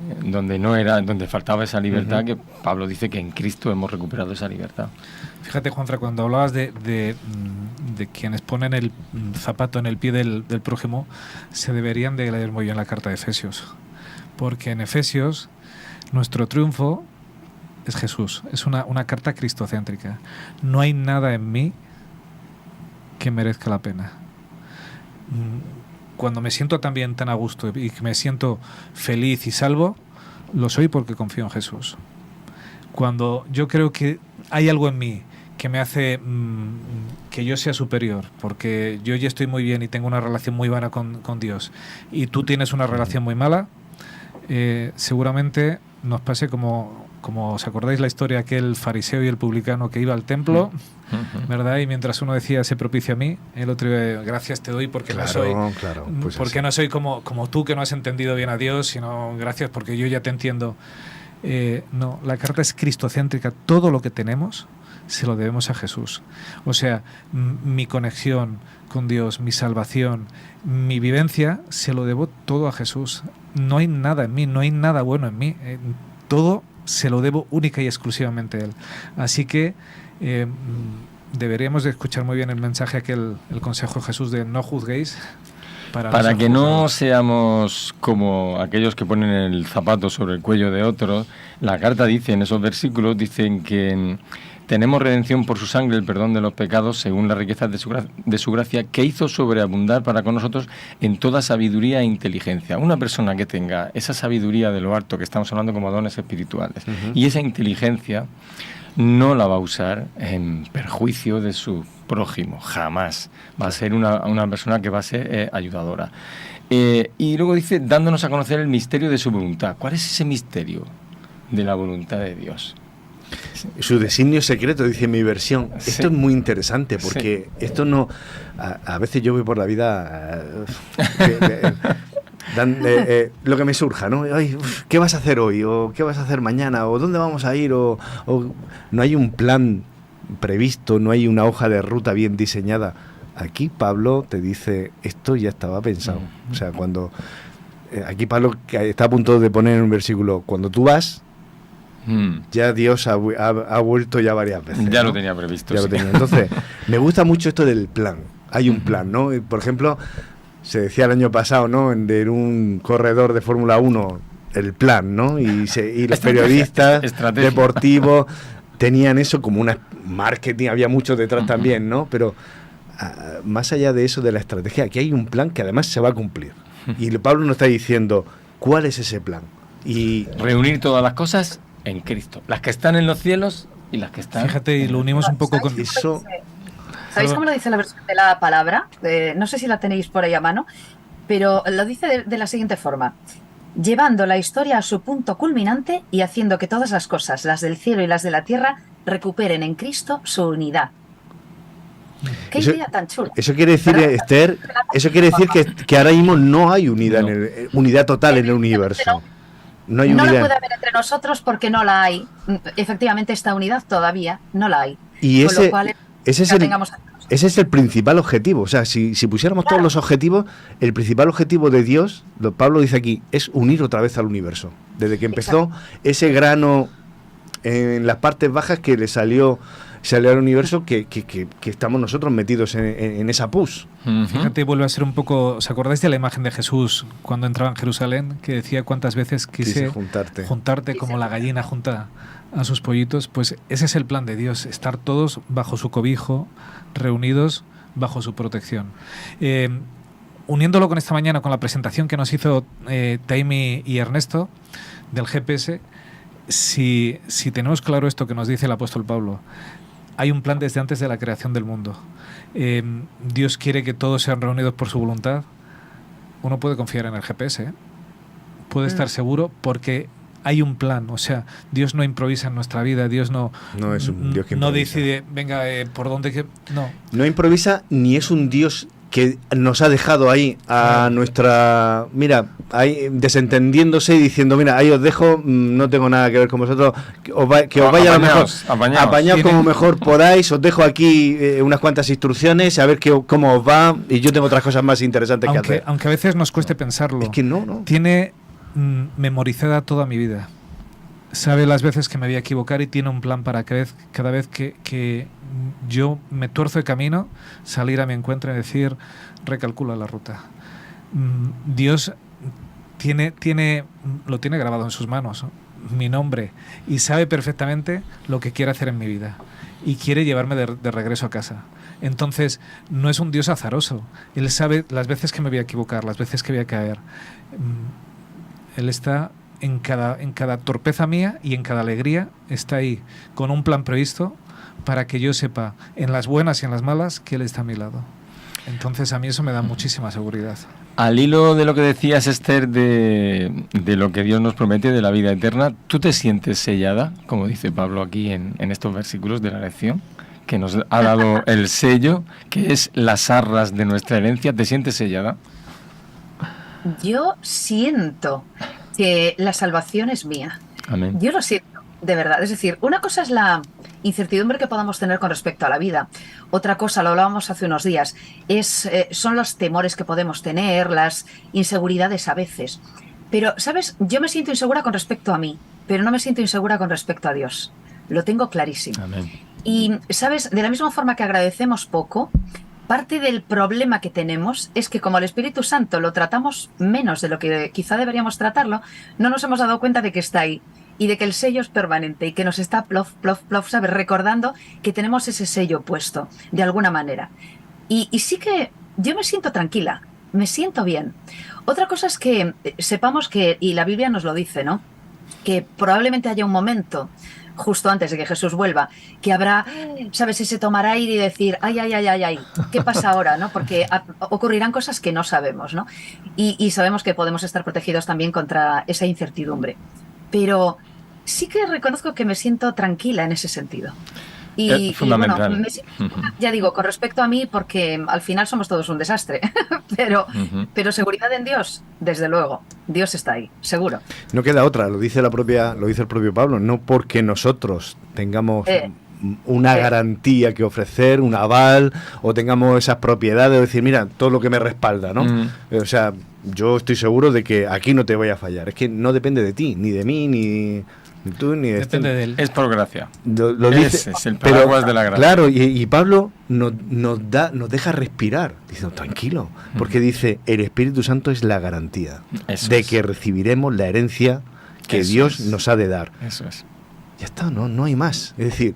faltaba esa libertad, que Pablo dice que en Cristo hemos recuperado esa libertad. Fíjate, Juanfra, cuando hablabas de quienes ponen el zapato en el pie del prójimo, se deberían de leer muy bien la carta de Efesios, porque en Efesios nuestro triunfo es Jesús, es una carta cristocéntrica. No hay nada en mí que merezca la pena. cuando me siento también tan a gusto y que me siento feliz y salvo, lo soy porque confío en Jesús. Cuando yo creo que hay algo en mí que me hace que yo sea superior, porque yo ya estoy muy bien y tengo una relación muy buena con Dios, y tú tienes una relación muy mala, seguramente nos pase como os acordáis la historia, aquel fariseo y el publicano que iba al templo, ¿verdad? Y mientras uno decía, sé propicio a mí, el otro iba, gracias te doy porque no soy porque no soy como tú, que no has entendido bien a Dios, sino gracias porque yo ya te entiendo. No, la carta es cristocéntrica. Todo lo que tenemos se lo debemos a Jesús. O sea, mi conexión con Dios, mi salvación, mi vivencia, se lo debo todo a Jesús. No hay nada en mí, no hay nada bueno en mí. Todo se lo debo única y exclusivamente a Él. Así que deberíamos de escuchar muy bien el mensaje el consejo de Jesús de no juzguéis. Para que no seamos como aquellos que ponen el zapato sobre el cuello de otros, la carta dice, en esos versículos, dicen que tenemos redención por su sangre, el perdón de los pecados, según las riquezas de su gracia, que hizo sobreabundar para con nosotros en toda sabiduría e inteligencia. Una persona que tenga esa sabiduría de lo alto, que estamos hablando como dones espirituales, y esa inteligencia, no la va a usar en perjuicio de su prójimo, jamás. Va a ser una persona que va a ser ayudadora. Y luego dice, dándonos a conocer el misterio de su voluntad. ¿Cuál es ese misterio de la voluntad de Dios? Su designio secreto, dice mi versión. Sí. Esto es muy interesante porque esto no... A veces yo voy por la vida... lo que me surja, ¿no? Ay, ¿qué vas a hacer hoy? ¿O qué vas a hacer mañana? ¿O dónde vamos a ir? O no hay un plan previsto, no hay una hoja de ruta bien diseñada. Aquí Pablo te dice, esto ya estaba pensado. O sea, cuando... aquí Pablo está a punto de poner en un versículo, cuando tú vas, ya Dios ha vuelto ya varias veces. Ya ¿no? lo tenía previsto. Ya sí. lo tenía. Entonces, me gusta mucho esto del plan. Hay un plan, ¿no? Por ejemplo... Se decía el año pasado, ¿no? En un corredor de Fórmula 1, el plan, ¿no? Y los periodistas deportivos tenían eso como una marketing, había mucho detrás también, ¿no? Pero más allá de eso, de la estrategia, aquí hay un plan que además se va a cumplir. Y Pablo nos está diciendo, ¿cuál es ese plan? Y reunir todas las cosas en Cristo, las que están en los cielos y las que están... Fíjate, y lo unimos un poco con eso... ¿Sabéis cómo lo dice la versión de la palabra? No sé si la tenéis por ahí a mano, pero lo dice de la siguiente forma. Llevando la historia a su punto culminante y haciendo que todas las cosas, las del cielo y las de la tierra, recuperen en Cristo su unidad. ¿Qué idea tan chula? Eso quiere decir, Esther, eso quiere decir que ahora mismo no hay unidad, unidad total en el universo. No hay unidad. No la puede haber entre nosotros porque no la hay. Efectivamente, esta unidad todavía no la hay. Y con lo cual, ese es el principal objetivo. O sea, si pusiéramos todos los objetivos, el principal objetivo de Dios, Pablo dice aquí, es unir otra vez al universo. Desde que empezó ese grano en las partes bajas que le salió al universo, que estamos nosotros metidos en esa pus. Fíjate, vuelve a ser un poco... ¿Os acordáis de la imagen de Jesús cuando entraba en Jerusalén? Que decía cuántas veces quise juntarte como la gallina junta a sus pollitos. Pues ese es el plan de Dios, estar todos bajo su cobijo, reunidos bajo su protección. Uniéndolo con esta mañana, con la presentación que nos hizo Taimi y Ernesto del GPS, si tenemos claro esto que nos dice el apóstol Pablo, hay un plan desde antes de la creación del mundo. Dios quiere que todos sean reunidos por su voluntad. Uno puede confiar en el GPS, puede estar seguro porque hay un plan. O sea, Dios no improvisa en nuestra vida. Dios no es un Dios que no improvisa. decide, venga, por dónde que... No improvisa, ni es un Dios que nos ha dejado ahí a nuestra... Mira, ahí desentendiéndose y diciendo, mira, ahí os dejo, no tengo nada que ver con vosotros, que os vaya a lo mejor, apañaos como mejor podáis, os dejo aquí unas cuantas instrucciones, a ver cómo os va, y yo tengo otras cosas más interesantes que hacer. Aunque a veces nos cueste pensarlo. Es que no. Tiene memorizada toda mi vida. Sabe las veces que me voy a equivocar y tiene un plan para cada vez que yo me tuerzo de camino, salir a mi encuentro y decir, recalcula la ruta. Dios lo tiene grabado en sus manos, mi nombre, y sabe perfectamente lo que quiere hacer en mi vida y quiere llevarme de regreso a casa. Entonces, no es un Dios azaroso. Él sabe las veces que me voy a equivocar, las veces que voy a caer. Él está en cada torpeza mía y en cada alegría, está ahí con un plan previsto para que yo sepa, en las buenas y en las malas, que Él está a mi lado. Entonces, a mí eso me da muchísima seguridad. Al hilo de lo que decías, Esther, de lo que Dios nos promete de la vida eterna, ¿tú te sientes sellada, como dice Pablo aquí en estos versículos de la lección, que nos ha dado el sello, que es las arras de nuestra herencia? ¿Te sientes sellada? Yo siento que la salvación es mía. Amén. Yo lo siento, de verdad. Es decir, una cosa es la incertidumbre que podamos tener con respecto a la vida. Otra cosa, lo hablábamos hace unos días, son los temores que podemos tener, las inseguridades a veces. Pero, ¿sabes? Yo me siento insegura con respecto a mí, pero no me siento insegura con respecto a Dios. Lo tengo clarísimo. Amén. Y, ¿sabes? De la misma forma que agradecemos poco, parte del problema que tenemos es que como el Espíritu Santo lo tratamos menos de lo que quizá deberíamos tratarlo, no nos hemos dado cuenta de que está ahí y de que el sello es permanente y que nos está plof, plof, plof, ¿sabes? Recordando que tenemos ese sello puesto de alguna manera. Y sí que yo me siento tranquila, me siento bien. Otra cosa es que sepamos que, y la Biblia nos lo dice, ¿no? Que probablemente haya un momento justo antes de que Jesús vuelva, que habrá, ¿sabes? Ese tomar aire y decir, ay, ¿qué pasa ahora? ¿No? Porque ocurrirán cosas que no sabemos, ¿no? Y sabemos que podemos estar protegidos también contra esa incertidumbre. Pero sí que reconozco que me siento tranquila en ese sentido. Y fundamental. Bueno, ya digo, con respecto a mí, porque al final somos todos un desastre, pero seguridad en Dios, desde luego, Dios está ahí, seguro. No queda otra, lo dice el propio Pablo, no porque nosotros tengamos una garantía que ofrecer, un aval, o tengamos esas propiedades, de decir, mira, todo lo que me respalda, ¿no? O sea, yo estoy seguro de que aquí no te voy a fallar, es que no depende de ti, ni de mí, ni tú, ni de Depende de él. Es por gracia. Lo dice, es el paraguas de la gracia. Claro, y Pablo nos deja respirar, diciendo, tranquilo, porque dice, el Espíritu Santo es la garantía de que recibiremos la herencia que Dios nos ha de dar. Eso es. Ya está, no hay más. Es decir,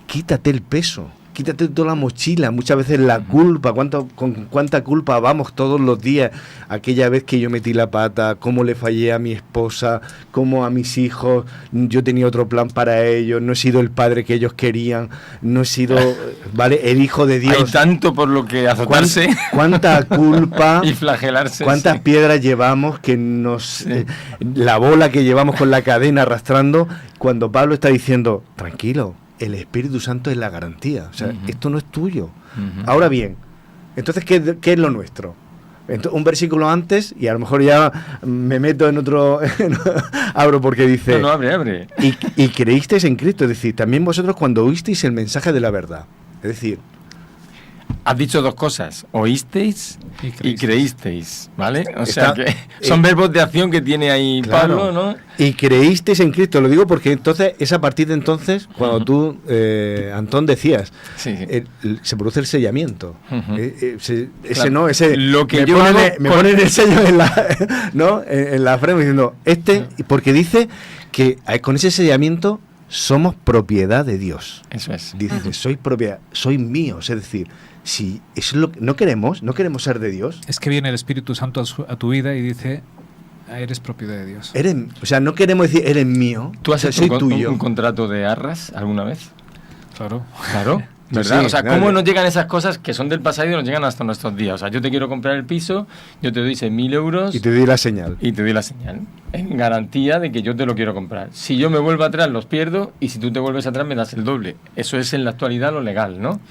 quítate el peso, quítate toda la mochila, muchas veces la culpa, con cuánta culpa vamos todos los días, aquella vez que yo metí la pata, cómo le fallé a mi esposa, cómo a mis hijos, yo tenía otro plan para ellos, no he sido el padre que ellos querían, no he sido, ¿vale? El hijo de Dios. Hay tanto por lo que azotarse. Cuánta culpa y flagelarse. Cuántas piedras llevamos que la bola que llevamos con la cadena arrastrando, cuando Pablo está diciendo, tranquilo, el Espíritu Santo es la garantía. O sea, esto no es tuyo. Ahora bien, entonces, ¿qué es lo nuestro? Entonces, un versículo antes, y a lo mejor ya me meto en otro... abro porque dice... No, abre. Y creísteis en Cristo, es decir, también vosotros cuando oísteis el mensaje de la verdad. Es decir... Has dicho dos cosas, oísteis y creísteis, ¿vale? O sea que son verbos de acción que tiene ahí Pablo, ¿no? Y creísteis en Cristo, lo digo porque entonces es a partir de entonces cuando tú, Antón, decías, se produce el sellamiento. Lo que me ponen el sello en la frente diciendo, porque dice que con ese sellamiento somos propiedad de Dios. Eso es. Dice, soy propiedad, soy míos, es decir, si es lo que no queremos ser de Dios. Es que viene el Espíritu Santo a tu vida y dice, eres propiedad de Dios. O sea, no queremos decir, eres mío. ¿Tú has hecho un contrato de arras alguna vez? Claro. ¿Verdad? Sí, o sea, ¿cómo nos llegan esas cosas que son del pasado y nos llegan hasta nuestros días? O sea, yo te quiero comprar el piso, yo te doy 6.000 euros... Y te doy la señal. En garantía de que yo te lo quiero comprar. Si yo me vuelvo atrás, los pierdo, y si tú te vuelves atrás, me das el doble. Eso es en la actualidad lo legal, ¿no?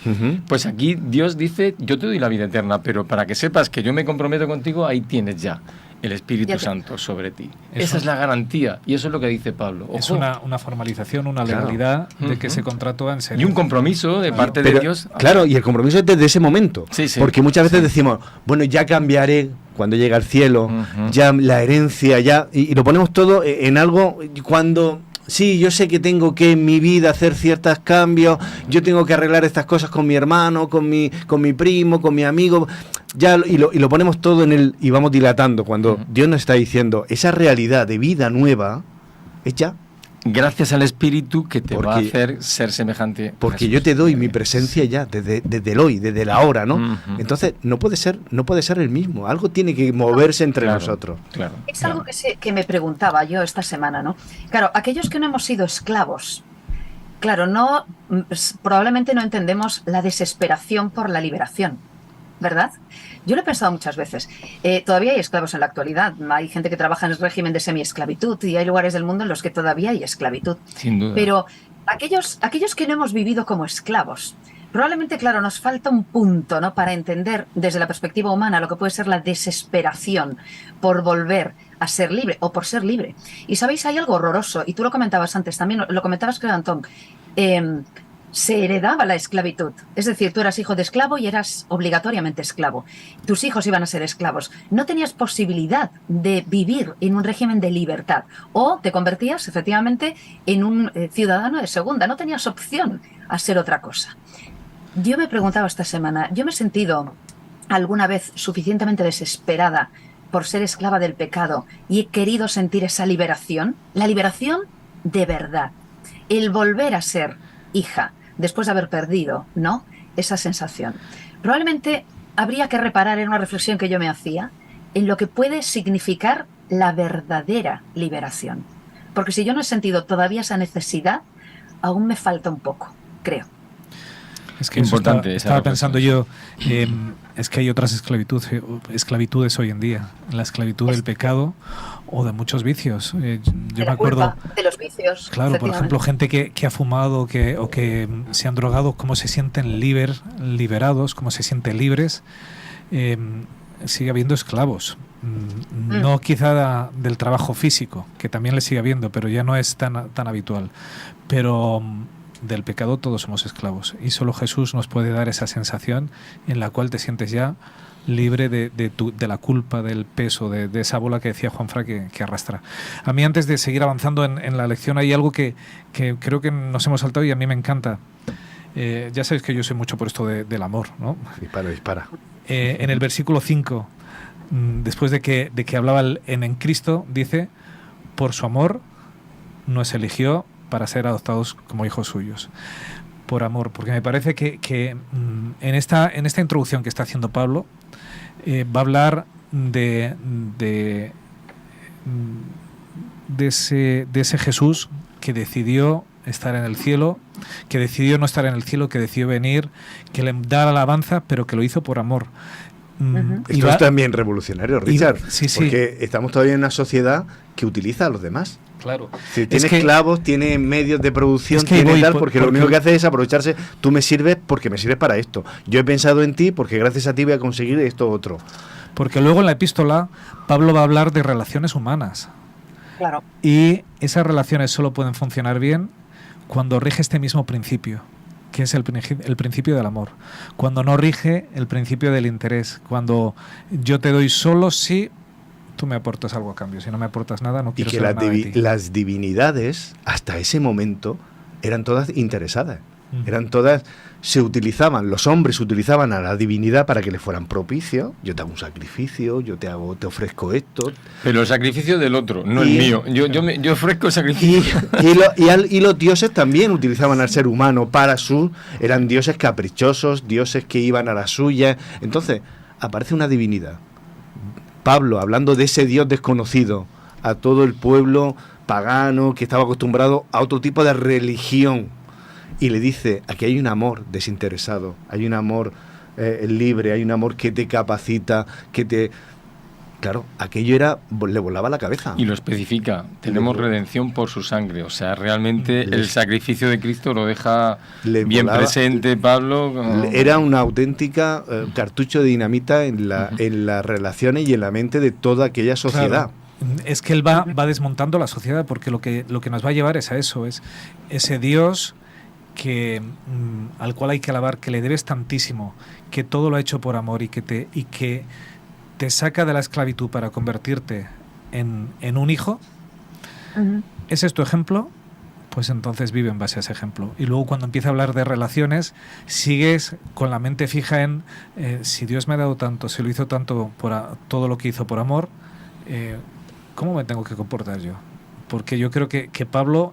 Pues aquí Dios dice, yo te doy la vida eterna, pero para que sepas que yo me comprometo contigo, ahí tienes ya el Espíritu Santo sobre ti. Esa es la garantía, y eso es lo que dice Pablo. Ojo. Es una formalización, una legalidad de que ese contrato va en serio. Y un compromiso de parte de Dios. Claro, y el compromiso es desde ese momento. Sí. Porque muchas veces decimos, bueno, ya cambiaré cuando llega al cielo, ya la herencia, ya... Y lo ponemos todo en algo cuando... Sí, yo sé que tengo que en mi vida hacer ciertos cambios, yo tengo que arreglar estas cosas con mi hermano, con mi primo, con mi amigo, ya y lo ponemos todo y vamos dilatando, cuando Dios nos está diciendo, esa realidad de vida nueva es ya. gracias al Espíritu que te va a hacer ser semejante. Porque yo te doy mi presencia ya, desde el hoy, desde el ahora, ¿no? Entonces, no puede ser el mismo. Algo tiene que moverse entre nosotros. Es algo que me preguntaba yo esta semana, ¿no? Claro, aquellos que no hemos sido esclavos, claro, probablemente no entendemos la desesperación por la liberación, ¿verdad? Yo lo he pensado muchas veces. Todavía hay esclavos en la actualidad. Hay gente que trabaja en el régimen de semiesclavitud y hay lugares del mundo en los que todavía hay esclavitud. Sin duda. Pero aquellos que no hemos vivido como esclavos, probablemente, claro, nos falta un punto, ¿no?, para entender desde la perspectiva humana lo que puede ser la desesperación por volver a ser libre o por ser libre. Y sabéis, hay algo horroroso, y tú lo comentabas antes, también lo comentabas, creo, Antón, se heredaba la esclavitud. Es decir, tú eras hijo de esclavo y eras obligatoriamente esclavo. Tus hijos iban a ser esclavos. No tenías posibilidad de vivir en un régimen de libertad. O te convertías, efectivamente, en un ciudadano de segunda. No tenías opción a ser otra cosa. Yo me preguntaba esta semana, ¿yo me he sentido alguna vez suficientemente desesperada por ser esclava del pecado y he querido sentir esa liberación? La liberación de verdad. El volver a ser hija, después de haber perdido, ¿no?, esa sensación. Probablemente habría que reparar en una reflexión que yo me hacía en lo que puede significar la verdadera liberación. Porque si yo no he sentido todavía esa necesidad, aún me falta un poco, creo. Es que importante. Estaba pensando yo, es que hay otras esclavitudes hoy en día. La esclavitud del pecado o de muchos vicios. Yo me acuerdo de los vicios. Claro, por ejemplo, gente que ha fumado o que se han drogado, cómo se sienten liberados, cómo se sienten libres. Sigue habiendo esclavos. No quizá del trabajo físico, que también le sigue habiendo, pero ya no es tan habitual. Pero del pecado todos somos esclavos y solo Jesús nos puede dar esa sensación en la cual te sientes ya libre de la culpa, del peso, de esa bola que decía Juanfra que arrastra. A mí, antes de seguir avanzando en la lección, hay algo que creo que nos hemos saltado y a mí me encanta. Ya sabéis que yo soy mucho por esto del amor, ¿no? Dispara. En el versículo 5, después de que hablaba en Cristo, dice: por su amor nos eligió para ser adoptados como hijos suyos. Por amor, porque me parece que en esta introducción que está haciendo Pablo va a hablar de ese Jesús que decidió estar en el cielo, que decidió no estar en el cielo, que decidió venir, que le da la alabanza, pero que lo hizo por amor. Esto es también revolucionario, Richard, porque estamos todavía en una sociedad que utiliza a los demás. Claro. Si tiene esclavos, tiene medios de producción, tiene tal, porque lo único que hace es aprovecharse. Tú me sirves porque me sirves para esto. Yo he pensado en ti porque gracias a ti voy a conseguir esto otro. Porque luego en la epístola Pablo va a hablar de relaciones humanas. Claro. Y esas relaciones solo pueden funcionar bien cuando rige este mismo principio, que es el principio del amor. Cuando no rige el principio del interés. Cuando yo te doy solo si tú me aportas algo a cambio. Si no me aportas nada, no quiero saber nada de ti. Las divinidades, hasta ese momento, eran todas interesadas. Eran todas, los hombres utilizaban a la divinidad para que le fueran propicios. Yo te hago un sacrificio, te ofrezco esto. Pero el sacrificio del otro, no el mío. Yo ofrezco el sacrificio. Y los dioses también utilizaban al ser humano eran dioses caprichosos, dioses que iban a la suya. Entonces, aparece una divinidad. Pablo, hablando de ese Dios desconocido, a todo el pueblo pagano que estaba acostumbrado a otro tipo de religión, y le dice: aquí hay un amor desinteresado, hay un amor libre, hay un amor que te capacita, Claro, aquello le volaba la cabeza. Y lo especifica: tenemos redención por su sangre. O sea, realmente el sacrificio de Cristo lo deja bien presente Pablo. Era una auténtica cartucho de dinamita en las relaciones y en la mente de toda aquella sociedad. Claro. Es que él va desmontando la sociedad, porque lo que nos va a llevar es a eso, es ese Dios al cual hay que alabar, que le debes tantísimo, que todo lo ha hecho por amor y que te saca de la esclavitud para convertirte en un hijo. ¿Ese es tu ejemplo? Pues entonces vive en base a ese ejemplo. Y luego, cuando empieza a hablar de relaciones, sigues con la mente fija en si Dios me ha dado tanto, si lo hizo tanto por todo lo que hizo por amor, ¿cómo me tengo que comportar yo? Porque yo creo que Pablo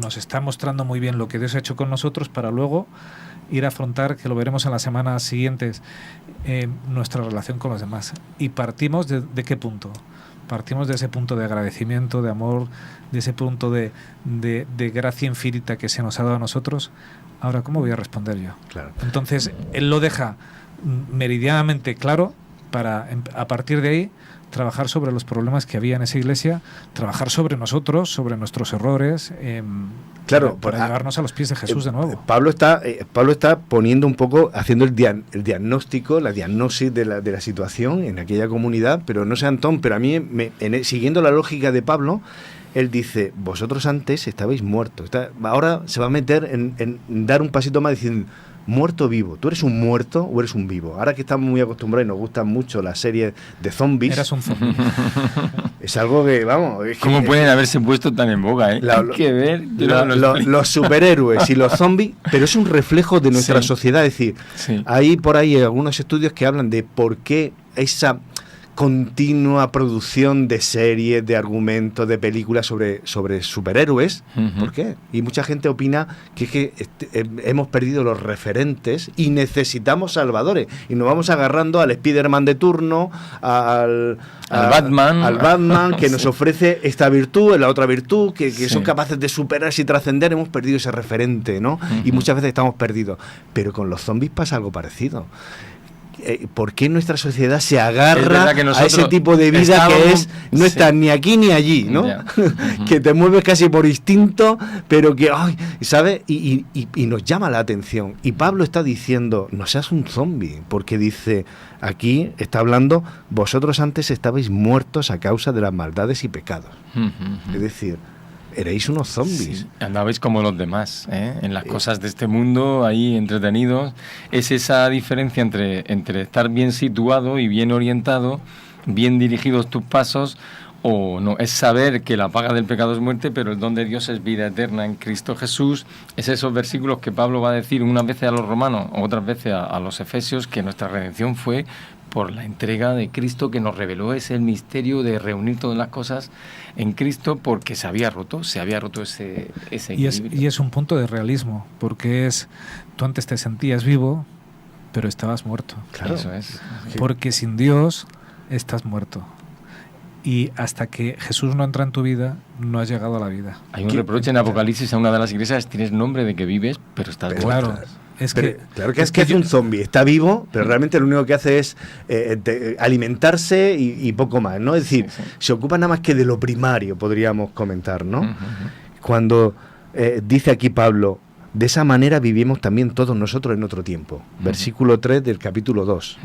nos está mostrando muy bien lo que Dios ha hecho con nosotros para luego ir a afrontar, que lo veremos en las semanas siguientes, nuestra relación con los demás. Y partimos de qué punto. Partimos de ese punto de agradecimiento, de amor, de ese punto de gracia infinita que se nos ha dado a nosotros. Ahora, ¿cómo voy a responder yo? Claro. Entonces, él lo deja meridianamente claro para, a partir de ahí, trabajar sobre los problemas que había en esa iglesia, trabajar sobre nosotros, sobre nuestros errores, claro, para llevarnos a los pies de Jesús de nuevo. Pablo está poniendo un poco, haciendo el diagnóstico, la diagnosis de la situación en aquella comunidad, pero no sé, Antón, pero a mí, siguiendo la lógica de Pablo, él dice, vosotros antes estabais muertos. Ahora se va a meter en dar un pasito más diciendo, muerto o vivo. ¿Tú eres un muerto o eres un vivo? Ahora que estamos muy acostumbrados y nos gustan mucho las series de zombies. Eras un zombie. Es algo que, vamos... ¿Cómo pueden haberse puesto tan en boga, eh? Hay que ver... los superhéroes y los zombies, pero es un reflejo de nuestra sociedad. Es decir, hay por ahí algunos estudios que hablan de por qué esa continua producción de series, de argumentos, de películas sobre superhéroes. ¿Por qué? Y mucha gente opina que hemos perdido los referentes y necesitamos salvadores. Y nos vamos agarrando al Spider-Man de turno, al Batman, que nos ofrece esta virtud, la otra virtud, que son capaces de superarse y trascender. Hemos perdido ese referente, ¿no? Y muchas veces estamos perdidos. Pero con los zombies pasa algo parecido. ¿Por qué nuestra sociedad se agarra a ese tipo de vida que no está ni aquí ni allí, ¿no? Que te mueves casi por instinto, pero que, ¿sabes? Y nos llama la atención. Y Pablo está diciendo, no seas un zombie, porque dice, aquí está hablando, vosotros antes estabais muertos a causa de las maldades y pecados. Es decir, erais unos zombies. Sí, andabais como los demás, en las cosas de este mundo, ahí entretenidos. Es esa diferencia entre estar bien situado y bien orientado, bien dirigidos tus pasos, o no. Es saber que la paga del pecado es muerte, pero el don de Dios es vida eterna en Cristo Jesús. Es esos versículos que Pablo va a decir unas veces a los romanos, otras veces a los efesios, que nuestra redención fue por la entrega de Cristo, que nos reveló ese misterio de reunir todas las cosas en Cristo, porque se había roto ese equilibrio. Y es un punto de realismo, porque tú antes te sentías vivo, pero estabas muerto. Claro. Eso es. Porque sin Dios estás muerto. Y hasta que Jesús no entra en tu vida, no has llegado a la vida. Hay un reproche en Apocalipsis a una de las iglesias: tienes nombre de que vives, pero estás muerto. Claro. Claro que es un zombie, está vivo, pero realmente lo único que hace es alimentarse y poco más, ¿no? Es decir, se ocupa nada más que de lo primario, podríamos comentar, ¿no? Cuando dice aquí Pablo, de esa manera vivimos también todos nosotros en otro tiempo. Versículo 3 del capítulo 2.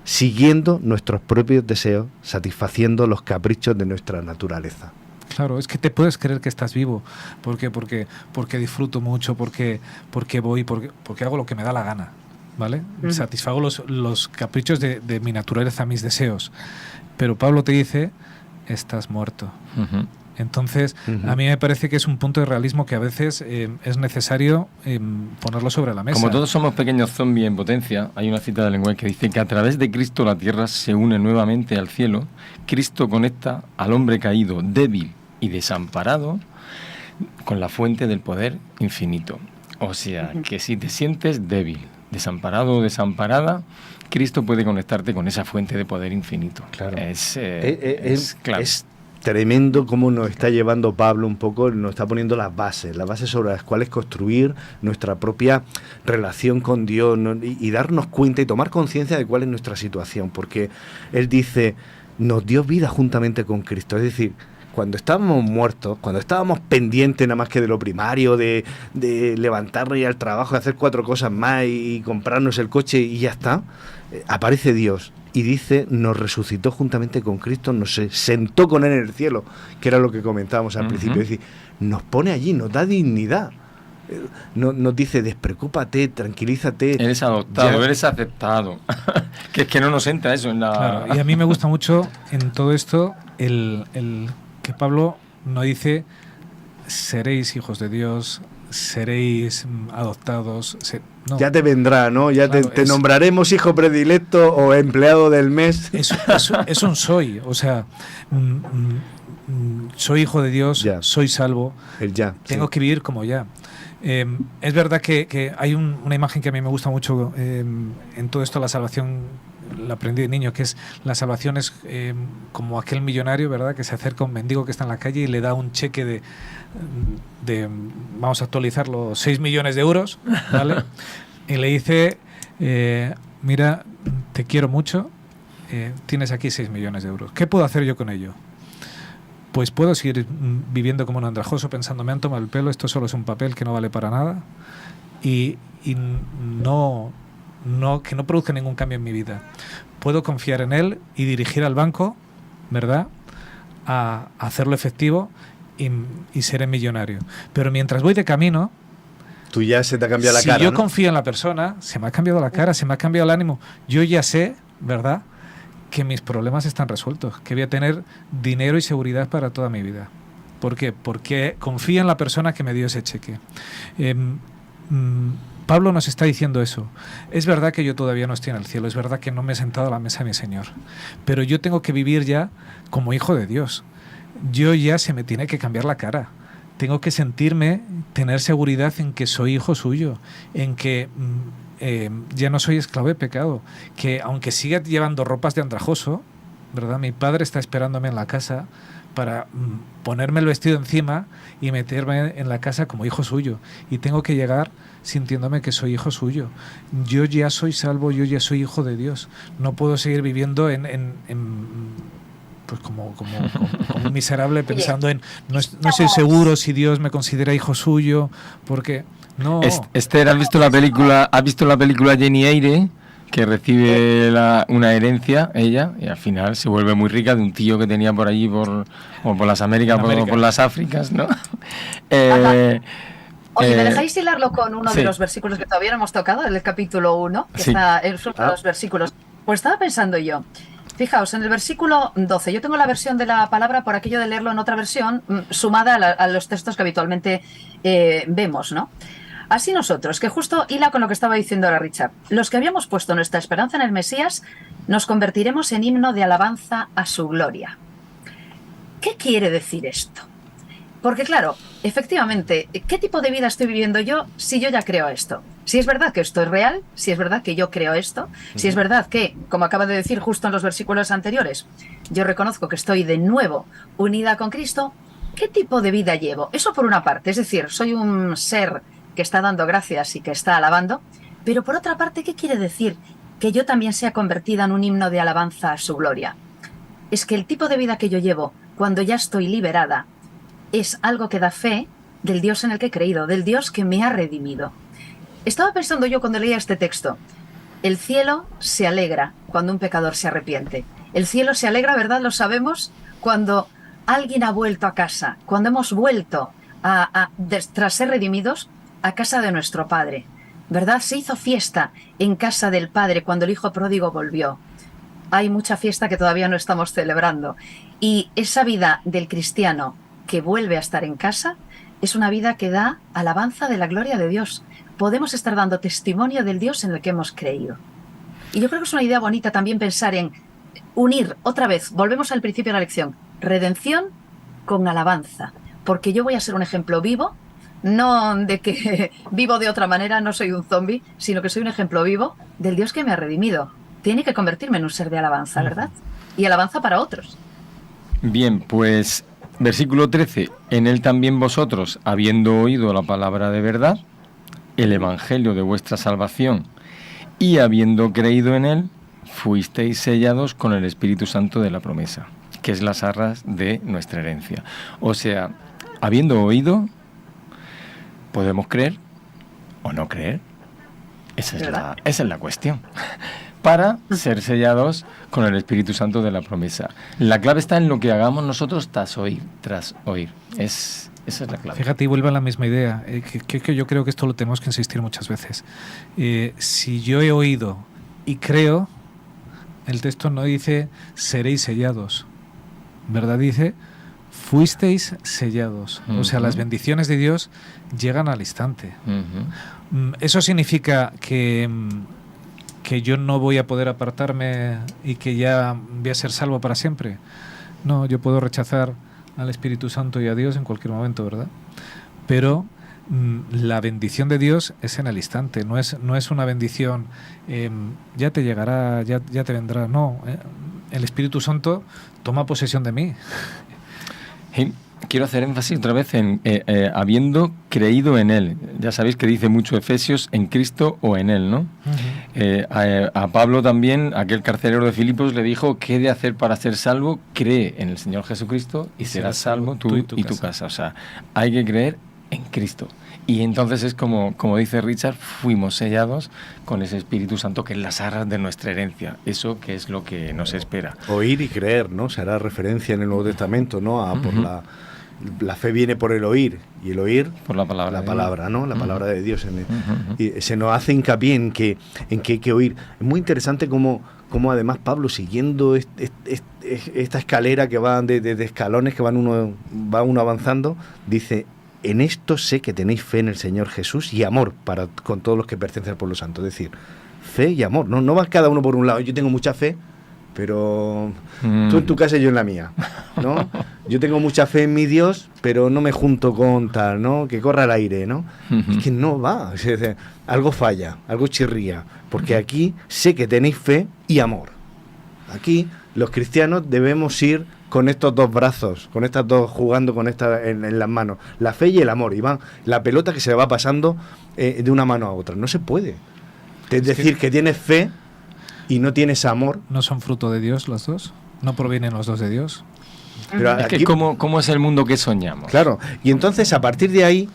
Siguiendo nuestros propios deseos, satisfaciendo los caprichos de nuestra naturaleza. Claro, es que te puedes creer que estás vivo. ¿Por qué? Porque disfruto mucho, porque voy, porque hago lo que me da la gana, ¿vale? Satisfago los caprichos de mi naturaleza, mis deseos. Pero Pablo te dice, estás muerto. Entonces, a mí me parece que es un punto de realismo que a veces es necesario ponerlo sobre la mesa. Como todos somos pequeños zombies en potencia, hay una cita del lenguaje que dice que a través de Cristo la tierra se une nuevamente al cielo. Cristo conecta al hombre caído, débil y desamparado con la fuente del poder infinito. O sea, que si te sientes débil, desamparado o desamparada, Cristo puede conectarte con esa fuente de poder infinito. Claro. Es claro. Es tremendo cómo nos está llevando Pablo un poco, nos está poniendo las bases sobre las cuales construir nuestra propia relación con Dios, ¿no? y darnos cuenta y tomar conciencia de cuál es nuestra situación, porque Él dice, nos dio vida juntamente con Cristo, es decir, cuando estábamos muertos, cuando estábamos pendientes nada más que de lo primario, de levantarnos y ir al trabajo, de hacer 4 cosas más y comprarnos el coche y ya está, aparece Dios y dice, nos resucitó juntamente con Cristo, nos sentó con Él en el cielo, que era lo que comentábamos al principio, es decir, nos pone allí, nos da dignidad. Nos dice, despreocúpate, tranquilízate. Eres adoptado, eres aceptado. que es que no nos entra eso en la... Claro, y a mí me gusta mucho en todo esto el que Pablo no dice seréis hijos de Dios, seréis adoptados. No. Ya te vendrá, ¿no? Ya Claro, te nombraremos hijo predilecto o empleado del mes. Es un soy, o sea, soy hijo de Dios, soy salvo, tengo que vivir como ya. Es verdad que hay una imagen que a mí me gusta mucho en todo esto, la salvación, la aprendí de niño, que es la salvación es como aquel millonario, ¿verdad?, que se acerca a un mendigo que está en la calle y le da un cheque de vamos a actualizarlo, 6 millones de euros, ¿vale? Y le dice, mira, te quiero mucho, tienes aquí 6 millones de euros. ¿Qué puedo hacer yo con ello? Pues puedo seguir viviendo como un andrajoso pensando, me han tomado el pelo, esto solo es un papel que no vale para nada y no que no produzca ningún cambio en mi vida. Puedo confiar en él y dirigir al banco, ¿verdad?, a hacerlo efectivo y seré millonario. Pero mientras voy de camino, tú ya se te ha cambiado la cara. Si yo ¿no? confío en la persona, se me ha cambiado la cara, se me ha cambiado el ánimo. Yo ya sé, ¿verdad?, que mis problemas están resueltos, que voy a tener dinero y seguridad para toda mi vida. ¿Por qué? Porque confío en la persona que me dio ese cheque. Pablo nos está diciendo eso. Es verdad que yo todavía no estoy en el cielo, es verdad que no me he sentado a la mesa de mi Señor, pero yo tengo que vivir ya como hijo de Dios. Yo ya se me tiene que cambiar la cara. Tengo que sentirme, tener seguridad en que soy hijo suyo, en que ya no soy esclavo de pecado, que aunque siga llevando ropas de andrajoso, ¿verdad?, mi padre está esperándome en la casa para ponerme el vestido encima y meterme en la casa como hijo suyo, y tengo que llegar sintiéndome que soy hijo suyo. Yo ya soy salvo, yo ya soy hijo de Dios. No puedo seguir viviendo pues como un miserable pensando en no estoy seguro si Dios me considera hijo suyo, porque no. Esther, ¿has visto la película Jenny Eyre, que recibe una herencia ella y al final se vuelve muy rica de un tío que tenía por allí por las Américas, por las Áfricas, ¿no? Oye, ¿me dejáis hilarlo con uno de los versículos que todavía no hemos tocado, el capítulo 1, que está en uno de los versículos? Pues estaba pensando yo, fijaos, en el versículo 12, yo tengo la versión de la palabra por aquello de leerlo en otra versión, sumada a los textos que habitualmente vemos, ¿no? Así nosotros, que justo hila con lo que estaba diciendo ahora Richard, los que habíamos puesto nuestra esperanza en el Mesías, nos convertiremos en himno de alabanza a su gloria. ¿Qué quiere decir esto? Porque claro, efectivamente, ¿qué tipo de vida estoy viviendo yo si yo ya creo esto? Si es verdad que esto es real, si es verdad que yo creo esto, si es verdad que, como acaba de decir justo en los versículos anteriores, yo reconozco que estoy de nuevo unida con Cristo, ¿qué tipo de vida llevo? Eso por una parte, es decir, soy un ser que está dando gracias y que está alabando, pero por otra parte, ¿qué quiere decir? Que yo también sea convertida en un himno de alabanza a su gloria. Es que el tipo de vida que yo llevo cuando ya estoy liberada es algo que da fe del Dios en el que he creído, del Dios que me ha redimido. Estaba pensando yo cuando leía este texto, el cielo se alegra cuando un pecador se arrepiente. El cielo se alegra, ¿verdad? Lo sabemos, cuando alguien ha vuelto a casa, cuando hemos vuelto tras ser redimidos, a casa de nuestro Padre, ¿verdad? Se hizo fiesta en casa del Padre cuando el Hijo pródigo volvió. Hay mucha fiesta que todavía no estamos celebrando. Y esa vida del cristiano que vuelve a estar en casa es una vida que da alabanza de la gloria de Dios. Podemos estar dando testimonio del Dios en el que hemos creído. Y yo creo que es una idea bonita también pensar en unir otra vez, volvemos al principio de la lección, redención con alabanza. Porque yo voy a ser un ejemplo vivo, no de que vivo de otra manera, no soy un zombie, sino que soy un ejemplo vivo del Dios que me ha redimido. Tiene que convertirme en un ser de alabanza, ¿verdad? Y alabanza para otros. Bien, pues versículo 13. En él también vosotros, habiendo oído la palabra de verdad, el evangelio de vuestra salvación, y habiendo creído en él, fuisteis sellados con el Espíritu Santo de la promesa, que es las arras de nuestra herencia. O sea, habiendo oído, podemos creer o no creer. Esa es la cuestión. Para ser sellados con el Espíritu Santo de la promesa. La clave está en lo que hagamos nosotros tras oír. Esa es la clave. Fíjate, y vuelve a la misma idea, que yo creo que esto lo tenemos que insistir muchas veces. Si yo he oído y creo, el texto no dice seréis sellados, ¿verdad? Dice fuisteis sellados. O sea, las bendiciones de Dios llegan al instante. ¿Eso significa que yo no voy a poder apartarme y que ya voy a ser salvo para siempre? No, yo puedo rechazar al Espíritu Santo y a Dios en cualquier momento, ¿verdad? Pero la bendición de Dios es en el instante, no es una bendición, ya te llegará, ya te vendrá, no. El Espíritu Santo toma posesión de mí. Quiero hacer énfasis otra vez en habiendo creído en Él. Ya sabéis que dice mucho Efesios, en Cristo o en Él, ¿no? A Pablo también, aquel carcelero de Filipos, le dijo, ¿qué he de hacer para ser salvo? Cree en el Señor Jesucristo y serás salvo tú y tu casa. O sea, hay que creer en Cristo. Y entonces es como dice Richard, fuimos sellados con ese Espíritu Santo que es las arras de nuestra herencia. Eso que es lo que nos espera. Oír y creer, ¿no? Se hará referencia en el Nuevo Testamento, ¿no? Por la fe viene por el oír, y el oír por la palabra. La palabra, ¿no? La palabra de Dios. Y se nos hace hincapié en que hay que oír. Es muy interesante cómo además Pablo, siguiendo esta escalera que va de escalones que va uno avanzando, dice: en esto sé que tenéis fe en el Señor Jesús y amor para con todos los que pertenecen al pueblo santo. Es decir, fe y amor. No va cada uno por un lado. Yo tengo mucha fe, pero tú en tu casa y yo en la mía, ¿no? Yo tengo mucha fe en mi Dios, pero no me junto con tal, ¿no? Que corra el aire, ¿no? Es que no va. Es decir, algo falla, algo chirría. Porque aquí sé que tenéis fe y amor. Aquí los cristianos debemos ir con estos dos brazos, con estas dos, jugando con estas en las manos, la fe y el amor, y van la pelota que se va pasando de una mano a otra. No se puede. Es decir, que tienes fe y no tienes amor. ¿No son fruto de Dios los dos? ¿No provienen los dos de Dios? Pero es que ¿cómo es el mundo que soñamos? Claro, y entonces a partir de ahí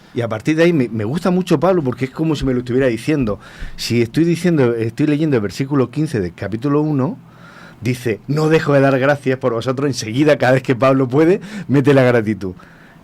me gusta mucho Pablo, porque es como si me lo estuviera diciendo. Si estoy leyendo el versículo 15 del capítulo 1, dice: no dejo de dar gracias por vosotros. Enseguida, cada vez que Pablo puede, mete la gratitud.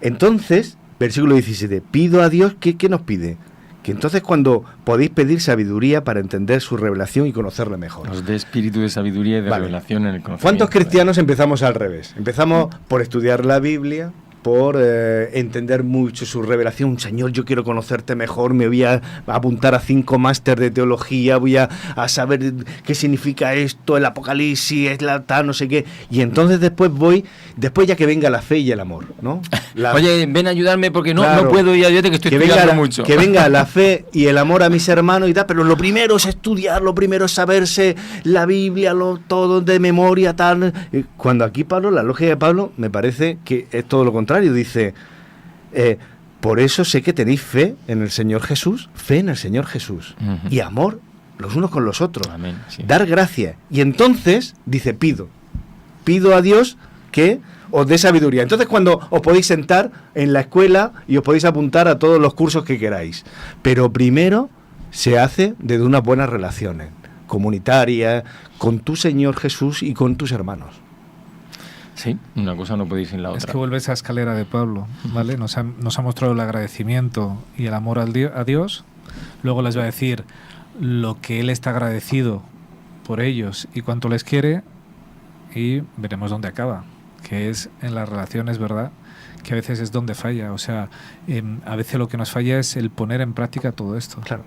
Entonces, versículo 17, pido a Dios, ¿qué nos pide? Que entonces cuando podéis pedir sabiduría para entender su revelación y conocerle mejor. Nos dé espíritu de sabiduría y de revelación en el conocimiento. ¿Cuántos cristianos empezamos al revés? Empezamos por estudiar la Biblia, por entender mucho su revelación. Señor, yo quiero conocerte mejor, me voy a apuntar a 5 máster de teología, voy a saber qué significa esto, el Apocalipsis, es la tal, no sé qué. Y entonces después ya que venga la fe y el amor, ¿no? Oye, ven a ayudarme porque no puedo ir a Dios, que estoy estudiando mucho. Que venga la fe y el amor a mis hermanos y tal, pero lo primero es estudiar, lo primero es saberse la Biblia, todo de memoria, tal. Cuando aquí Pablo, la lógica de Pablo, me parece que es todo lo contrario. Dice, por eso sé que tenéis fe en el Señor Jesús, y amor los unos con los otros. Amén, sí. Dar gracias. Y entonces dice, pido a Dios que os dé sabiduría. Entonces, cuando os podéis sentar en la escuela y os podéis apuntar a todos los cursos que queráis, pero primero se hace desde unas buenas relaciones comunitarias con tu Señor Jesús y con tus hermanos. Sí, una cosa no puede ir sin la otra. Es que vuelve esa escalera de Pablo, ¿vale? Nos ha mostrado el agradecimiento y el amor a Dios. Luego les va a decir lo que él está agradecido por ellos y cuánto les quiere, y veremos dónde acaba, que es en las relaciones, ¿verdad? Que a veces es donde falla. O sea, a veces lo que nos falla es el poner en práctica todo esto. Claro.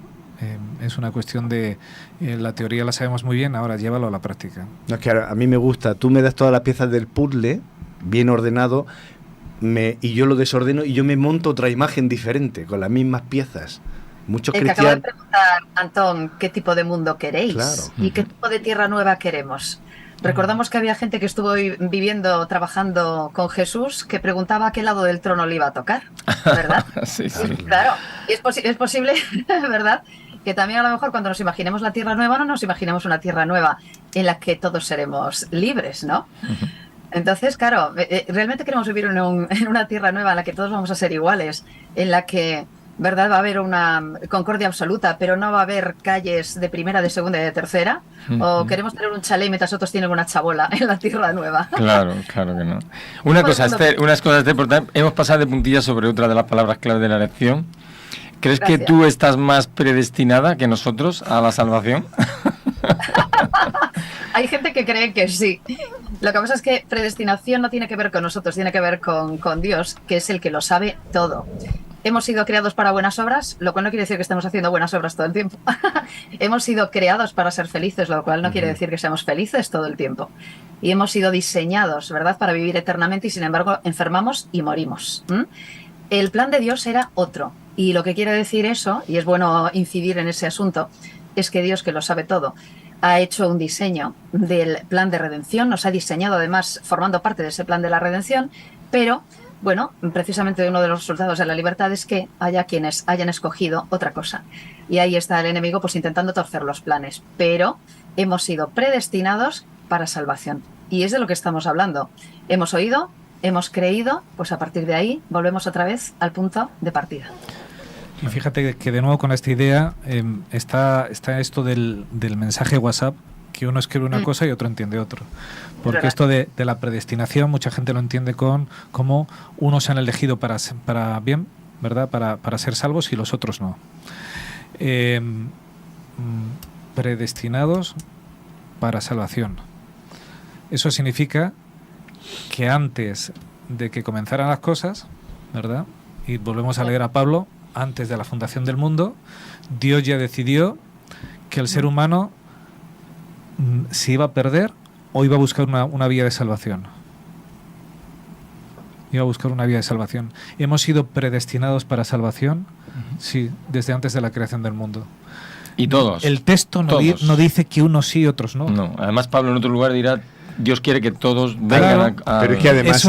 Es una cuestión de la teoría la sabemos muy bien, ahora llévalo a la práctica. No, es que a mí me gusta, tú me das todas las piezas del puzzle bien ordenado y yo lo desordeno y yo me monto otra imagen diferente con las mismas piezas. Muchos cristianos... Te acabo de preguntar, Antón, ¿qué tipo de mundo queréis? Claro. ¿Y qué tipo de tierra nueva queremos? Recordamos que había gente que estuvo trabajando con Jesús, que preguntaba a qué lado del trono le iba a tocar, ¿verdad? Sí. Claro, y es posible, ¿verdad?, que también a lo mejor cuando nos imaginemos la tierra nueva, no nos imaginemos una tierra nueva en la que todos seremos libres, ¿no? Entonces, claro, realmente queremos vivir en una tierra nueva en la que todos vamos a ser iguales, en la que, ¿verdad?, va a haber una concordia absoluta, pero no va a haber calles de primera, de segunda y de tercera. O queremos tener un chalet mientras otros tienen una chabola en la tierra nueva. Claro que no. Unas cosas, Esther, porque hemos pasado de puntillas sobre otra de las palabras clave de la lección. ¿Crees que tú estás más predestinada que nosotros a la salvación? Hay gente que cree que sí. Lo que pasa es que predestinación no tiene que ver con nosotros, tiene que ver con Dios, que es el que lo sabe todo. Hemos sido creados para buenas obras, lo cual no quiere decir que estemos haciendo buenas obras todo el tiempo. Hemos sido creados para ser felices, lo cual no quiere decir que seamos felices todo el tiempo. Y hemos sido diseñados, ¿verdad?, para vivir eternamente y sin embargo enfermamos y morimos. El plan de Dios era otro. Y lo que quiere decir eso, y es bueno incidir en ese asunto, es que Dios, que lo sabe todo, ha hecho un diseño del plan de redención, nos ha diseñado además formando parte de ese plan de la redención, pero bueno, precisamente uno de los resultados de la libertad es que haya quienes hayan escogido otra cosa. Y ahí está el enemigo pues intentando torcer los planes. Pero hemos sido predestinados para salvación. Y es de lo que estamos hablando. Hemos oído, hemos creído, pues a partir de ahí volvemos otra vez al punto de partida. Y fíjate que de nuevo con esta idea está esto del mensaje WhatsApp, que uno escribe una cosa y otro entiende otro. Porque esto de la predestinación, mucha gente lo entiende como unos se han elegido para bien, ¿verdad? Para ser salvos y los otros no. Predestinados para salvación. Eso significa que antes de que comenzaran las cosas, ¿verdad? Y volvemos a leer a Pablo, antes de la fundación del mundo, Dios ya decidió que el ser humano se iba a perder o iba a buscar una vía de salvación. Iba a buscar una vía de salvación. ¿Hemos sido predestinados para salvación? Sí, desde antes de la creación del mundo. Y todos. El texto no dice que unos sí y otros no. No, además Pablo en otro lugar dirá, Dios quiere que todos vengan a... Pero es que además...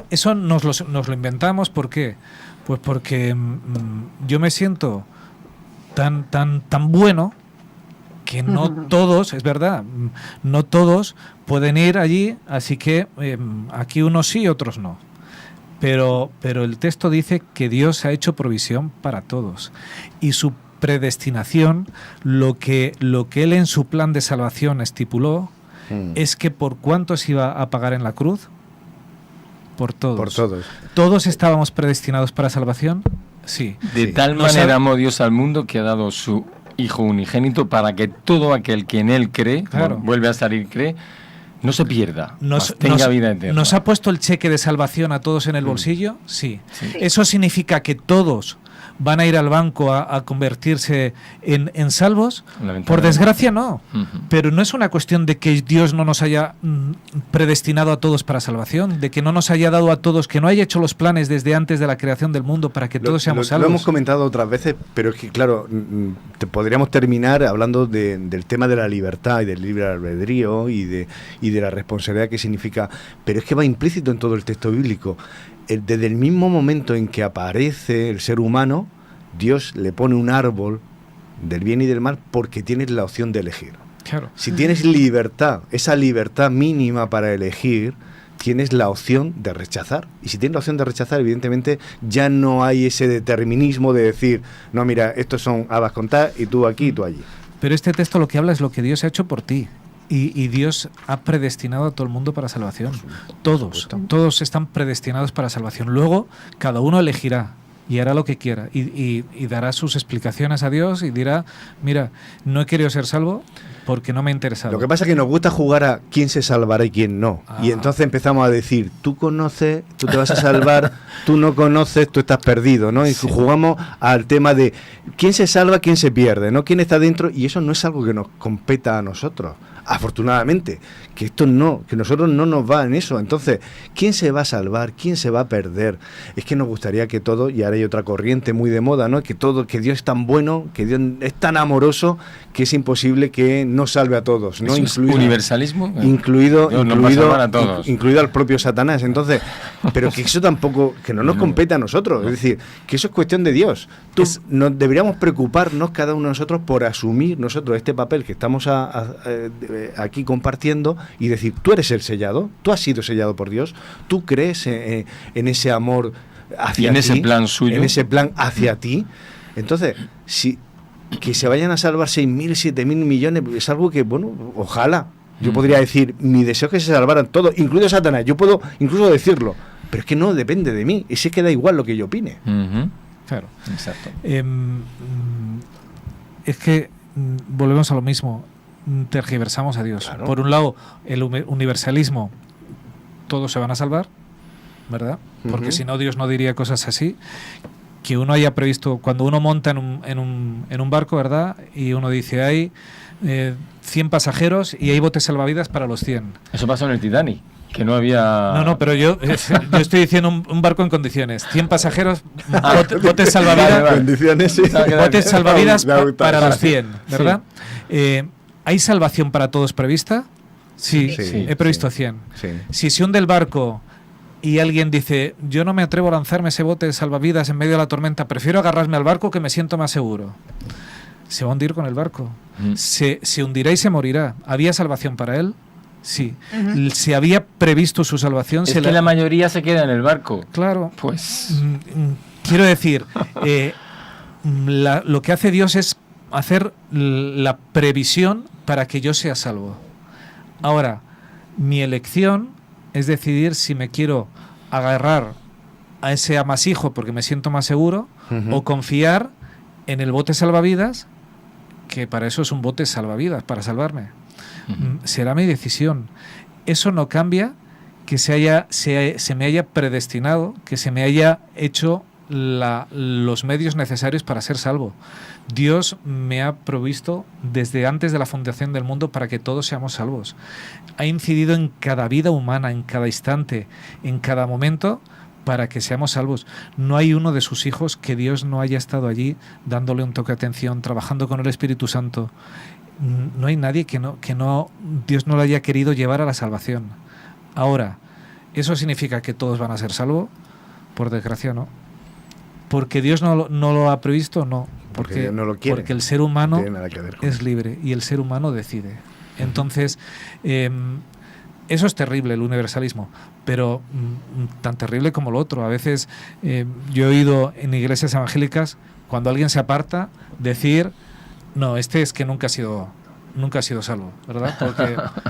Eso nos lo inventamos, ¿por qué? Pues porque yo me siento tan bueno que no todos, es verdad, no todos pueden ir allí, así que aquí unos sí, otros no. Pero el texto dice que Dios ha hecho provisión para todos. Y su predestinación, lo que Él en su plan de salvación estipuló, es que por cuántos iba a pagar en la cruz. Por todos. Por todos. ¿Todos estábamos predestinados para salvación? Sí. De tal manera amó Dios al mundo que ha dado su Hijo unigénito para que todo aquel que en Él cree, vuelve a salir, cree, no se pierda, tenga vida eterna. ¿Nos ha puesto el cheque de salvación a todos en el bolsillo? Sí. ¿Eso significa que todos van a ir al banco a convertirse en salvos? Por desgracia no. Pero no es una cuestión de que Dios no nos haya predestinado a todos para salvación, de que no nos haya dado a todos, que no haya hecho los planes desde antes de la creación del mundo para que todos seamos salvos. Lo hemos comentado otras veces, pero es que claro, podríamos terminar hablando del tema de la libertad y del libre albedrío y de la responsabilidad que significa, pero es que va implícito en todo el texto bíblico. Desde el mismo momento en que aparece el ser humano, Dios le pone un árbol del bien y del mal porque tienes la opción de elegir. Claro. Si tienes libertad, esa libertad mínima para elegir, tienes la opción de rechazar. Y si tienes la opción de rechazar, evidentemente ya no hay ese determinismo de decir, no, mira, estos son habas contar y tú aquí y tú allí. Pero este texto lo que habla es lo que Dios ha hecho por ti. Y Dios ha predestinado a todo el mundo para salvación. Todos están predestinados para salvación. Luego, cada uno elegirá y hará lo que quiera. Y dará sus explicaciones a Dios y dirá, mira, no he querido ser salvo porque no me ha interesado. Lo que pasa es que nos gusta jugar a quién se salvará y quién no. Y entonces empezamos a decir, tú conoces, tú te vas a salvar, tú no conoces, tú estás perdido, ¿no? Y jugamos al tema de quién se salva, quién se pierde, ¿no? Quién está dentro, y eso no es algo que nos competa a nosotros. Afortunadamente, que nosotros no nos va en eso. Entonces, ¿quién se va a salvar? ¿Quién se va a perder? Es que nos gustaría que todo, y ahora hay otra corriente muy de moda, ¿no? Que Dios es tan bueno, que Dios es tan amoroso, que es imposible que no salve a todos, ¿no? Incluido, universalismo. Incluido a todos. Incluido al propio Satanás. Entonces, pero que eso tampoco, que no nos compete a nosotros. Es decir, que eso es cuestión de Dios. Nos deberíamos preocuparnos cada uno de nosotros por asumir nosotros este papel que estamos aquí compartiendo y decir, tú eres el sellado, tú has sido sellado por Dios, tú crees en ese amor hacia ti, en ese plan suyo, en ese plan hacia ti. Entonces, que se vayan a salvar 6.000, 7.000 millones es algo que, bueno, ojalá. Yo podría decir, mi deseo es que se salvaran todos, incluido Satanás. Yo puedo incluso decirlo, pero es que no depende de mí, es que da igual lo que yo opine. Claro, exacto. Es que volvemos a lo mismo. tergiversamos a Dios. Claro. Por un lado, el universalismo, todos se van a salvar, ¿verdad? Porque si no, Dios no diría cosas así. Que uno haya previsto, cuando uno monta en un barco, ¿verdad? Y uno dice, hay 100 pasajeros y hay botes salvavidas para los 100. Eso pasó en el Titanic, que no había... No, pero yo estoy diciendo un barco en condiciones. 100 pasajeros, botes salvavidas, Condiciones, sí. botes salvavidas Me ha gustado. para los 100, ¿verdad? ¿Hay salvación para todos prevista? Sí, he previsto 100. Sí. Si se hunde el barco y alguien dice, yo no me atrevo a lanzarme ese bote de salvavidas en medio de la tormenta, prefiero agarrarme al barco que me siento más seguro. Se va a hundir con el barco. Se hundirá y se morirá. ¿Había salvación para él? Sí. ¿Se había previsto su salvación? Es que la mayoría se queda en el barco. Claro. Pues... Quiero decir, lo que hace Dios es hacer la previsión para que yo sea salvo. Ahora, mi elección es decidir si me quiero agarrar a ese amasijo porque me siento más seguro o confiar en el bote salvavidas, que para eso es un bote salvavidas, para salvarme. Será mi decisión. Eso no cambia que se me haya predestinado, que se me haya hecho los medios necesarios para ser salvo. Dios me ha provisto desde antes de la fundación del mundo para que todos seamos salvos. Ha incidido en cada vida humana, en cada instante, en cada momento, para que seamos salvos. No hay uno de sus hijos que Dios no haya estado allí dándole un toque de atención, trabajando con el Espíritu Santo. No hay nadie que Dios no lo haya querido llevar a la salvación. Ahora, ¿eso significa que todos van a ser salvos? Por desgracia, no. ¿Porque Dios no lo ha previsto? No. Porque Dios no lo quiere. Porque el ser humano No tiene nada que ver con es libre y el ser humano decide. Entonces, eso es terrible, el universalismo, pero tan terrible como lo otro. A veces yo he oído en iglesias evangélicas, cuando alguien se aparta, decir, no, este es que nunca ha sido salvo, ¿verdad?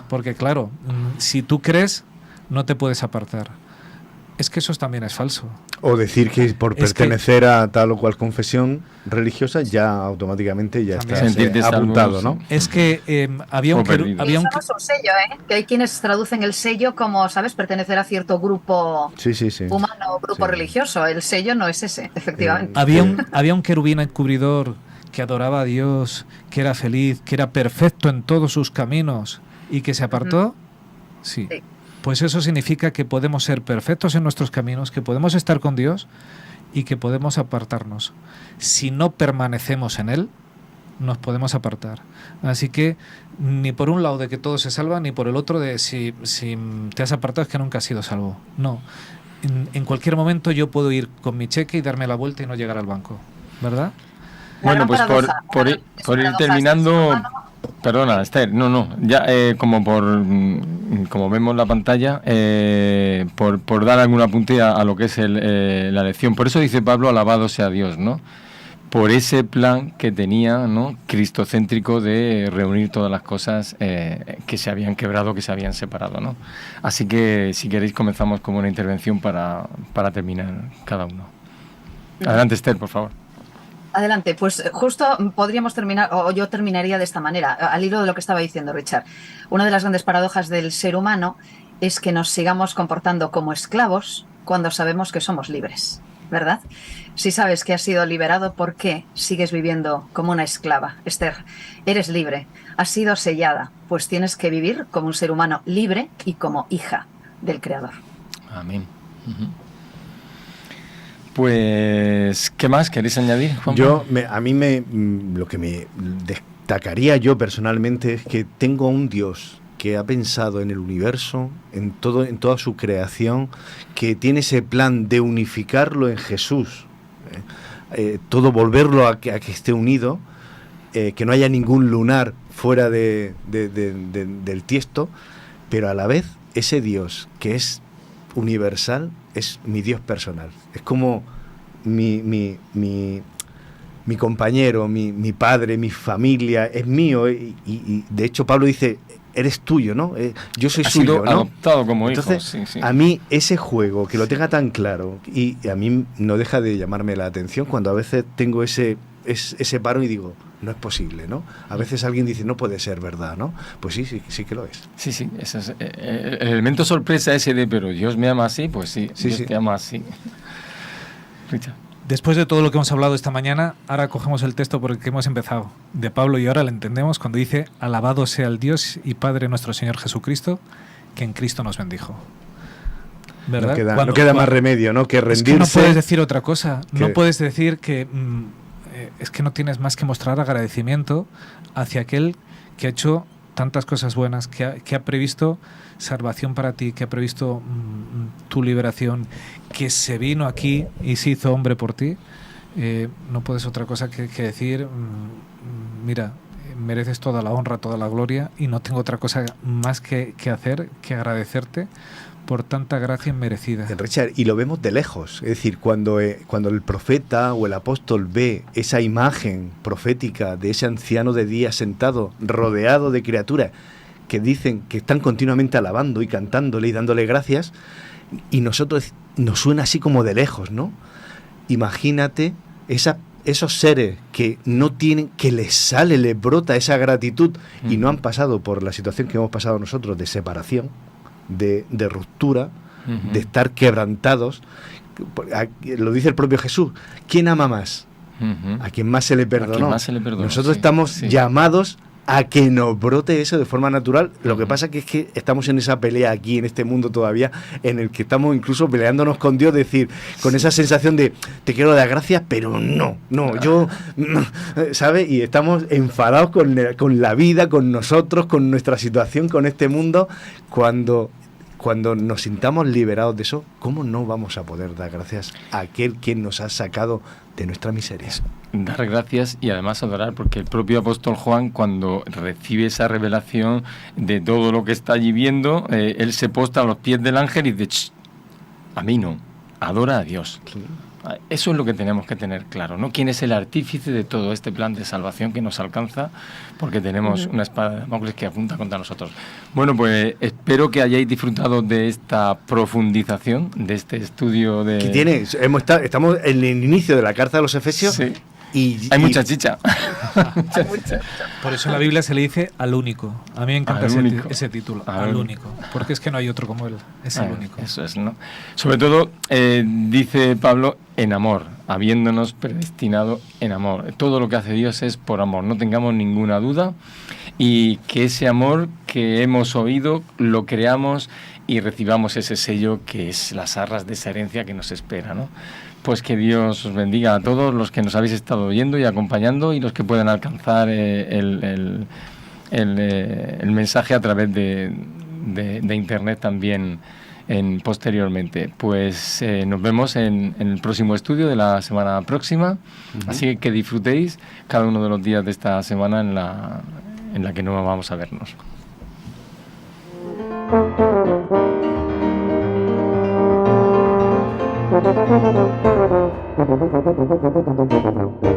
Porque claro, si tú crees, no te puedes apartar. Es que eso también es falso. O decir que por pertenecer a tal o cual confesión religiosa ya automáticamente ya está apuntado, ¿no? Es que había un sello, que hay quienes traducen el sello como, ¿sabes?, pertenecer a cierto grupo humano o grupo religioso. El sello no es ese, efectivamente. Había un querubín encubridor que adoraba a Dios, que era feliz, que era perfecto en todos sus caminos y que se apartó. Sí. Pues eso significa que podemos ser perfectos en nuestros caminos, que podemos estar con Dios y que podemos apartarnos. Si no permanecemos en Él, nos podemos apartar. Así que ni por un lado de que todo se salva, ni por el otro de si te has apartado es que nunca has sido salvo. No. En cualquier momento yo puedo ir con mi cheque y darme la vuelta y no llegar al banco, ¿verdad? Bueno, pues por ir terminando... Perdona, Esther, ya como vemos la pantalla, por dar algún apunte a lo que es la lección. Por eso dice Pablo, alabado sea Dios, ¿no? Por ese plan que tenía, ¿no?, cristocéntrico de reunir todas las cosas que se habían quebrado, que se habían separado, ¿no? Así que, si queréis, comenzamos con una intervención para terminar cada uno. Adelante, Esther, por favor. Adelante, pues justo podríamos terminar, o yo terminaría de esta manera, al hilo de lo que estaba diciendo Richard. Una de las grandes paradojas del ser humano es que nos sigamos comportando como esclavos cuando sabemos que somos libres, ¿verdad? Si sabes que has sido liberado, ¿por qué sigues viviendo como una esclava? Esther, eres libre, has sido sellada, pues tienes que vivir como un ser humano libre y como hija del Creador. Amén. Pues, ¿qué más queréis añadir, Juan? Lo que me destacaría yo personalmente es que tengo a un Dios que ha pensado en el universo, en toda su creación, que tiene ese plan de unificarlo en Jesús, todo volverlo a que esté unido, que no haya ningún lunar fuera del tiesto, pero a la vez ese Dios que es universal es mi Dios personal. Es como mi compañero, mi padre, mi familia, es mío. Y de hecho Pablo dice, eres tuyo, ¿no? Yo soy Ha suyo, sido ¿no? adoptado como hijo. Entonces, Sí, sí. a mí ese juego, que lo tenga tan claro, y a mí no deja de llamarme la atención cuando a veces tengo ese paro y digo, no es posible, ¿no? A veces alguien dice, no puede ser verdad, ¿no? Pues sí que lo es. Sí, ese es, el elemento sorpresa ese de, pero Dios me ama así, pues sí, Dios te ama así. Richard. Después de todo lo que hemos hablado esta mañana, ahora cogemos el texto por el que hemos empezado, de Pablo, y ahora lo entendemos cuando dice: alabado sea el Dios y Padre nuestro Señor Jesucristo, que en Cristo nos bendijo. ¿Verdad? No queda más remedio, ¿no? Que rendirse. Es que no puedes decir otra cosa. Que... No puedes decir que es que no tienes más que mostrar agradecimiento hacia aquel que ha hecho tantas cosas buenas, que ha previsto salvación para ti, que ha previsto tu liberación, que se vino aquí y se hizo hombre por ti. No puedes otra cosa que decir, mira, mereces toda la honra, toda la gloria, y no tengo otra cosa más que hacer que agradecerte por tanta gracia inmerecida. Richard, y lo vemos de lejos, es decir, cuando el profeta o el apóstol ve esa imagen profética de ese anciano de día sentado, rodeado de criaturas que dicen que están continuamente alabando y cantándole y dándole gracias, y nosotros nos suena así como de lejos, ¿no? Imagínate esos seres que no tienen, que les brota esa gratitud y no han pasado por la situación que hemos pasado nosotros de separación, de ruptura, de estar quebrantados. Lo dice el propio Jesús: ¿quién ama más? A quien más se le perdonó. Nosotros estamos llamados a que nos brote eso de forma natural. Lo que pasa es que estamos en esa pelea aquí, en este mundo todavía, en el que estamos incluso peleándonos con Dios, decir, con esa sensación de, te quiero dar gracias, pero no, yo, ¿sabes? Y estamos enfadados con la vida, con nosotros, con nuestra situación, con este mundo. Cuando nos sintamos liberados de eso, ¿cómo no vamos a poder dar gracias a aquel que nos ha sacado de nuestra miseria? Dar gracias y además adorar, porque el propio apóstol Juan, cuando recibe esa revelación de todo lo que está allí viendo, él se posta a los pies del ángel y dice: a mí no, adora a Dios. Eso es lo que tenemos que tener claro, ¿no? ¿Quién es el artífice de todo este plan de salvación que nos alcanza? Porque tenemos una espada de Damocles que apunta contra nosotros. Bueno, pues espero que hayáis disfrutado de esta profundización, de este estudio de... Estamos en el inicio de la carta de los Efesios. Sí. Hay mucha chicha. Por eso en la Biblia se le dice al único. A mí me encanta ese título, al único. Porque es que no hay otro como él, es el único. Eso es, ¿no? Sobre todo, dice Pablo, en amor, habiéndonos predestinado en amor. Todo lo que hace Dios es por amor, no tengamos ninguna duda. Y que ese amor que hemos oído lo creamos y recibamos ese sello que es las arras de esa herencia que nos espera, ¿no? Pues que Dios os bendiga a todos los que nos habéis estado oyendo y acompañando, y los que puedan alcanzar el mensaje a través de internet también posteriormente. Pues nos vemos en el próximo estudio de la semana próxima. Así que disfrutéis cada uno de los días de esta semana en la que no vamos a vernos. Thank you.